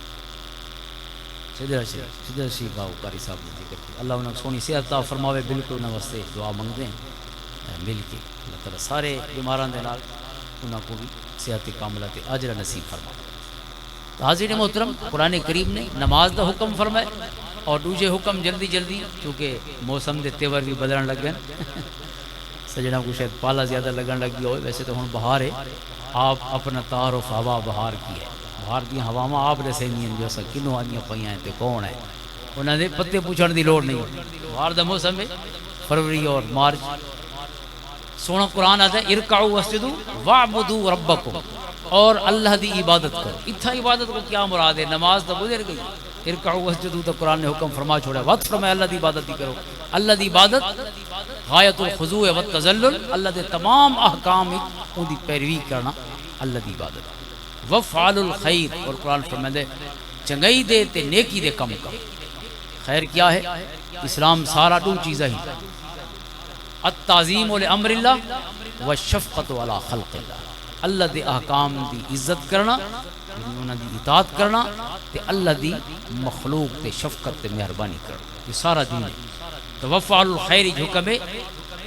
سدر شریف آؤ قاری صاحب نے ذکر کیا۔ اللہ انہیں سونی صحت عطا فرماوے، بالکل انہیں واسطے دعا منگتے ہیں مل کے اللہ تعالیٰ سارے بیماران دے نال انہوں کو بھی صحت کاملہ تے اجر نصیب فرمائے۔ تو حاضرین محترم، قرآن کریم نے نماز دا حکم فرمائے اور دوسرے حکم جلدی جلدی کیونکہ موسم دے تیور بھی بدلن لگ گئے سجنا کو شاید پالا زیادہ لگن لگ گیا ہوئے، ویسے تو ہوں بہار ہے، آپ اپنا تعارف ہوا بہار کی ہے، بہار دی ہواواں آپ دے سہنی ہیں جو سا کنوں آنیاں پئیاں ہیں تے کون ہے، انہوں نے پتے پوچھنے دی لوڑ نہیں، بہار دا موسم ہے فروری اور مارچ۔ سونا قرآن آتا ہے ارکعوا واسجدوا واعبدوا ربکم، اور اللہ دی عبادت کرو۔ اتھا عبادت کو کیا مراد ہے؟ نماز تو گزر گئی، ارکعوا واسجدوا تو قرآن نے حکم فرما چھوڑا، وقت فرمایا اللہ دی عبادت ہی کرو۔ اللہ دی عبادت غایت الخضوع والتذلل، اللہ دے تمام احکام ان دی پیروی کرنا اللہ دی عبادت۔ وفعل الخیر، اور قرآن فرمائے چنگائی دے تے نیکی دے کم کر۔ خیر کیا ہے؟ اسلام سارا دو چیزیں ہی، التعظیم لامر اللہ والشفقت علی خلق اللہ، اللہ دے احکام دی عزت کرنا، انہاں دی اطاعت کرنا تے اللہ دی مخلوق تے شفقت تے مہربانی کرنا، یہ سارا دین ہے۔ تو وفعل الخیر حکم ہے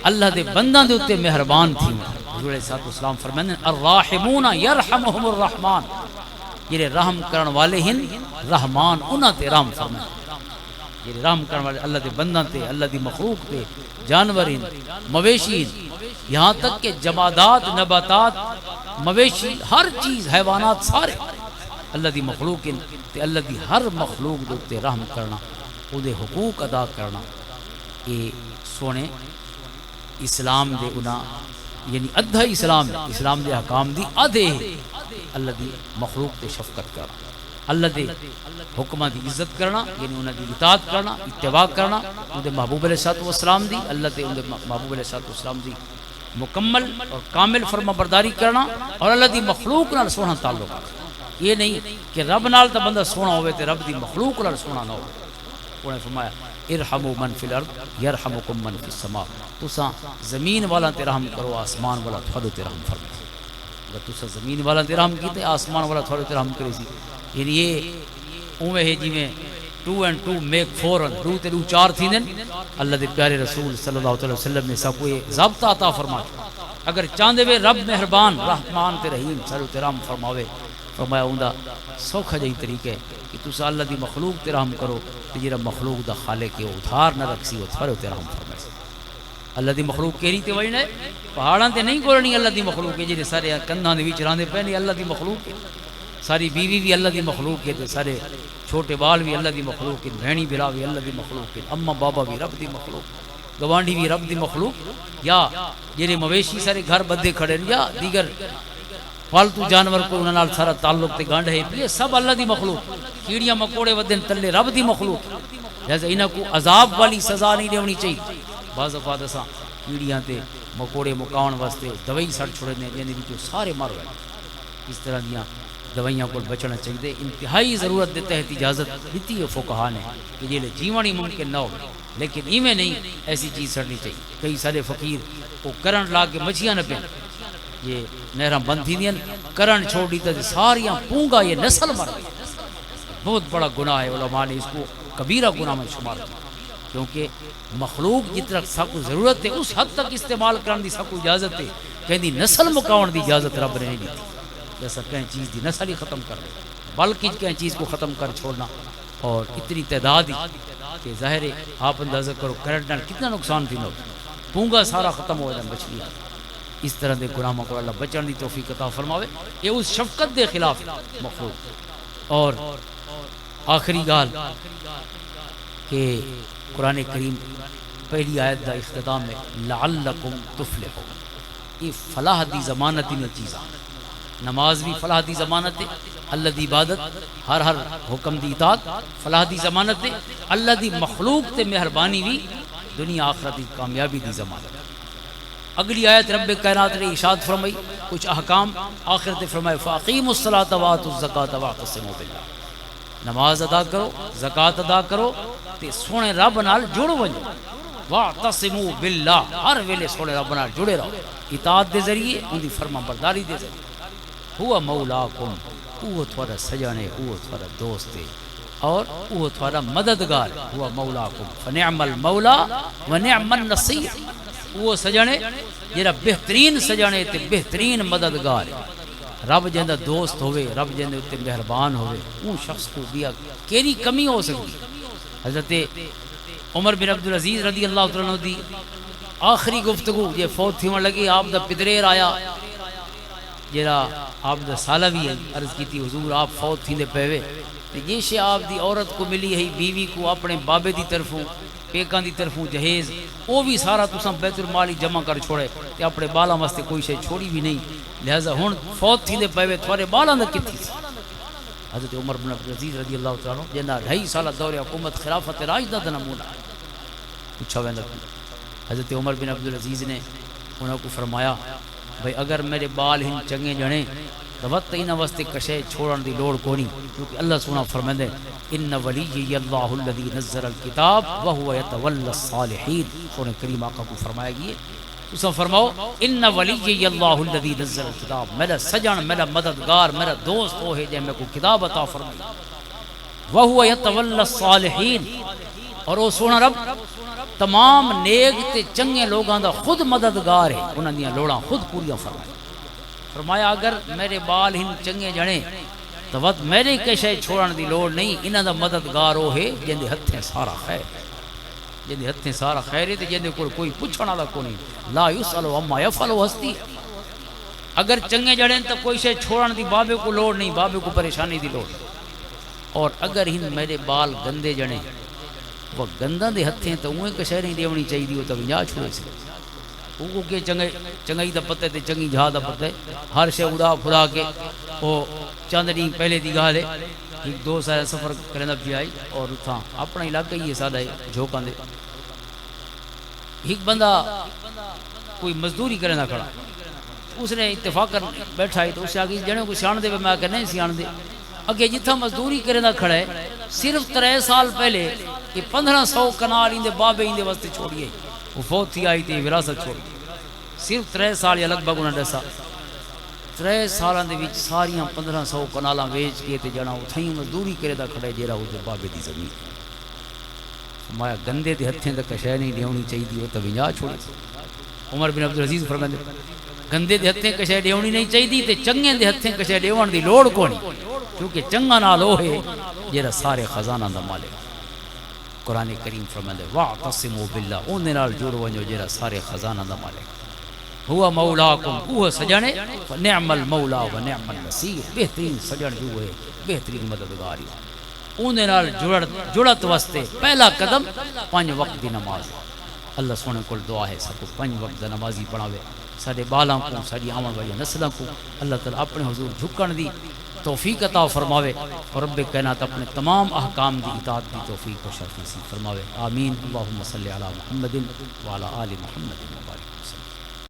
اللہ دے بنداں دے اوتے مہربان تھی۔ حضور علیہ الصلوۃ والسلام فرماتے ہیں الراحمون یرحمہم الرحمن، یہ رحم کرن والے ہیں رحمان انہاں تے رحم فرمائے، یہ رحم کرنے والے اللہ دے بنداں تے، اللہ دی مخلوق تے، جانورین، مویشین، یہاں تک کہ جمادات، نباتات، مویشی، ہر چیز، حیوانات سارے اللہ دی مخلوق تے، اللہ دی ہر مخلوق دے تے رحم کرنا، او دے حقوق ادا کرنا، یہ سونے اسلام دے گناہ یعنی ادھا اسلام ہے، اسلام دے حکام دی ادھے اللہ دی مخلوق تے شفقت کرنا، اللہ دے حکمہ دی عزت کرنا یعنی انہاں دی اطاعت کرنا، اتباع کرنا، ان دے محبوب علیہ الصلوۃ والسلام دی، اللہ دے ان دے محبوب علیہ الصلوۃ والسلام دی مکمل اور کامل فرما برداری کرنا، اور اللہ دی مخلوق نال سونا تعلق رکھنا۔ یہ نہیں کہ رب نال تا بندہ سونا ہوئے تے رب دی مخلوق نال سونا نہ ہو۔ انہوں نے فرمایا ارحموا من فی الارض یرحمکم من فی السماء، تساں زمین والا تے رحم کرو، آسمان والا تھوڑے تے رحم فرمائے۔ اگر تساں زمین والا تے رحم کیتے آسمان والا تھوڑے تے رحم کرے سی، یعنی یہ اوے ہے جی میں 2 and 2 make 4، 2 تے 2 4 تھی دن۔ اللہ دے پیارے رسول صلی اللہ علیہ وسلم نے سب کو یہ ضابطہ عطا فرمایا، اگر چاندے وے رب مہربان رحمان تے رحیم سر تے رحم فرماوے، فرمایا اوندا سوکھا جہی طریقے کہ تساں اللہ دی مخلوق تے رحم کرو تے جڑا مخلوق دا خالق ہے ادھار نہ رکھسی او تھوڑے تے رحم فرمائے۔ اللہ دی مخلوق کیڑی تے وجنا ہے؟ پہاڑاں تے نہیں گولنی اللہ دی مخلوق ہے، جڑے سارے کندھاں دے وچ راندے پے نہیں اللہ دی مخلوق ہے، ساری بیوی بھی اللہ دی مخلوق ہے، سارے چھوٹے بال بھی اللہ دی مخلوق ہے، بہنی بھرا بھی اللہ دی مخلوق ہے، اماں بابا بھی رب دی مخلوق، گوانڈی بھی رب دی مخلوق، یا جڑے مویشی سارے گھر بدے کھڑے یا دیگر فالتو جانور کو انہاں نال سارا تعلق تے گانڈ ہے، یہ سب اللہ دی مخلوق، کیڑیاں مکوڑے ودن تلے رب دی مخلوق، جیسے انہاں کو عذاب والی سزا نہیں دینی چاہیے۔ بعض اوقات اساں کیڑیاں تے مکوڑے مکاون واسطے دوائی سڑ چھوڑنے جن وچوں سارے مر گئے، اس طرح دیاں دوائیاں کو بچنا چاہیے۔ انتہائی ضرورت دے تحت اجازت دیتی ہے فقہا نے کہ یہ جیونی ممکن نہ ہو، لیکن ایویں نہیں ایسی چیز سڑنی چاہیے۔ کئی سارے فقیر وہ کرنٹ لا کے مچھیاں نہ پین، یہ نہراں بند تھی دیں کرنٹ چھوڑ دیتا تھے ساریاں پونگا، یہ نسل مر گئی، بہت بڑا گناہ ہے۔ علماء نے اس کو کبیرہ گناہ میں شمار ہے، کیونکہ مخلوق جتنا ساکو ضرورت ہے اس حد تک استعمال کرنے دی ساکو اجازت ہے، کہیں نسل مکاؤن دی اجازت رب نے نہیں دی جیسا کہیں چیز دی نسل ہی ختم کر دے، بلکہ کہیں چیز کو ختم کر چھوڑنا، اور اتنی تعداد ہی کہ ظاہر ہے آپ اندازہ کرو کرنٹ نال کتنا نقصان تھی، پونگا سارا ختم ہو جائے مچھلی، اس طرح دے گناہوں کو اللہ بچن دی توفیق عطا فرماوے، یہ اس شفقت دے خلاف مخلوق۔ اور آخری گال کہ قرآن کریم پہلی آیت دا اختتام ہے لعلکم تفلحون، یہ فلاح دی ضمانت ہی چیز، نماز بھی فلاح دی ضمانت ہے، اللہ دی عبادت ہر حکم دی اطاعت فلاح دی ضمانت ہے، اللہ دی مخلوق تے مہربانی بھی دنیا آخرت دی کامیابی دی ضمانت ہے۔ اگلی آیت رب کائنات نے ارشاد فرمائی کچھ احکام، آخر تے فرمائے فاقیموا الصلاۃ وآتوا الزکاۃ واعتصموا باللہ، نماز ادا کرو، زکات ادا کرو تے سونے رب نال جڑ ونجو، واعتصموا باللہ، ہر ویلے سونے رب نال جڑے رہو، اطاعت دے ذریعے ان دی فرما برداری دے ذریعے، ہوا مولاکم، وہ تھوڑا سجانے، وہ تھوڑا دوست ہے، اور وہ تھوڑا مددگار، ہوا مولاکم فنعم المولا ونعم النصیر، وہ سجانے جڑا بہترین سجانے تے بہترین مددگار ہے، رب جندہ دوست ہوئے، رب جندے تے مہربان ہوئے، اون شخص کو بیا کیری کمی ہو سکتی۔ حضرت عمر بن عبدالعزیز رضی اللہ عنہ دی آخری گفتگو یہ فوت تھی وہاں لگی، آپ دا پدریر آیا جڑا آپ دا سالہ بھی ہے، عرض کی تھی حضور آپ فوت تھی دے پہوے، یہ شے آپ دی عورت کو ملی ہے، بیوی کو اپنے بابے دی طرفوں پیکاں دی طرفوں جہیز، وہ بھی سارا تساں بیت المال جمع کر چھوڑے تے اپنے بالاں واسطے کوئی شے چھوڑی بھی نہیں، لہذا ہن فوت تھی دے پہوے تھوڑے بالاں دا کتھی سی۔ حضرت عمر بن عبدالعزیز رضی اللہ تعالیٰ جنہ 2.5 سالہ دور حکومت خلافت راشدہ دا نمونہ پوچھا ویندا، حضرت عمر بن عبدالعزیز نے انہوں کو فرمایا بھئی اگر میرے بال ہن چنگے جنے تو وقت انہاں واسطے کشے چھوڑن دی لوڑ کونی، کیونکہ اللہ سونا فرمائندے ان ولی اللہ الذی نزل الکتاب وہو یتولی الصالحین، سونے کریم آقا کو فرمایا گئی ہے، اس نے فرماؤ ان ولی اللہ الذی نزل الکتاب، میرا سجن، میرا مددگار، میرا دوست وہ ہے جے میں کو کتاب عطا فرمائی، وہو یتولی الصالحین، اور وہ سونا رب تمام نیک تے چنگے لوگاں دا خود مددگار ہے، انہاں دیاں لوڑاں خود پوریاں فرمائے۔ فرمایا اگر میرے بال ہن چنگے جنے تو وقت میرے کشے چھوڑن دی لوڑ نہیں، انہاں دا مددگار وہ ہے جن دے ہتھیں سارا خیر، جن دے ہتھیں سارا خیر ہے تے جن دے کوئی پوچھن والا کوئی لا یسأل عما یفعل ہستی، اگر چنگے جڑیں تو کوئی شے چھوڑن دی بابے کو لوڑ نہیں، بابے کو پریشانی دی لوڑ، اور اگر ہن میرے بال گندے جڑیں وہ گنداں دے ہتھیں تو اوہیں کشے نہیں دیونی چاہیے، وہ تو ونجا چھوڑے سے وہ کہ چنگائی دا پتہ تے چنگی جہاں دا پتہ ہے، ہر شے اڑا پھرا کے وہ چند دن پہلے دی گال ہے، ایک 2 سال سفر کرنا پی آئی اور اتھاں اپنا علاقہ ہی ہے سادہ ہے جھوکاں دے، ایک بندہ کوئی مزدوری کرنا کھڑا، اس نے اتفاق کر بیٹھا ہے تو اس سے آگے جنے کو سیان دے میں کہ نہیں سیان دے، اگے جتھا مزدوری کرنا کھڑا ہے صرف 3 سال پہلے کہ 1500 کنال اندے بابے اندے واسطے چھوڑیے، وہ فوت تھی آئی تھی وراثت چھوڑی، صرف 3 سال یا لگ بھگ انہاں دسا 3 سالاں دے وچ ساریاں 1500 کنالاں ویچ کے تے جنا اتھائی مزدوری کرے دا کھڑے جیڑا او بابے دی زمین، فرمایا گندے دے ہتھیں تک شے نہیں دیونی چاہیے، وہ تو ونجا چھوڑے۔ عمر بن عبدالعزیز فرماندے گندے دے ہتھیں کشے دیونی نہیں چاہیے تے چنگے دے ہتھیں کشے دیون دی لوڑ کونی، کیونکہ چنگا نال او ہے جیڑا سارے خزانہ دا مالک۔ قرآن کریم فرماندے واعتصموا باللہ، اون دے نال جڑ ونجو جیڑا سارے خزانہ دا مالک، ہوا مولاکم، وہ سجنے نعم المولا و نعم النصیر، بہترین سجن جو ہے بہترین مددگاری، اون دے نال جڑت واسطے پہلا قدم 5 وقت دی نماز۔ اللہ سونے کو دعا ہے سب کو 5 وقت دا نمازی بناوے، سارے بالاں کو، ساری آمن والی نسلاں کو اللہ تعالیٰ اپنے حضور جھکن دی توفیق عطا فرماوے، اور رب کائنات اپنے تمام احکام دی اطاعت دی توفیق و شرف نصیب فرماوے، آمین۔ اللہم صلی علی محمد وعلی آل محمد وبارک۔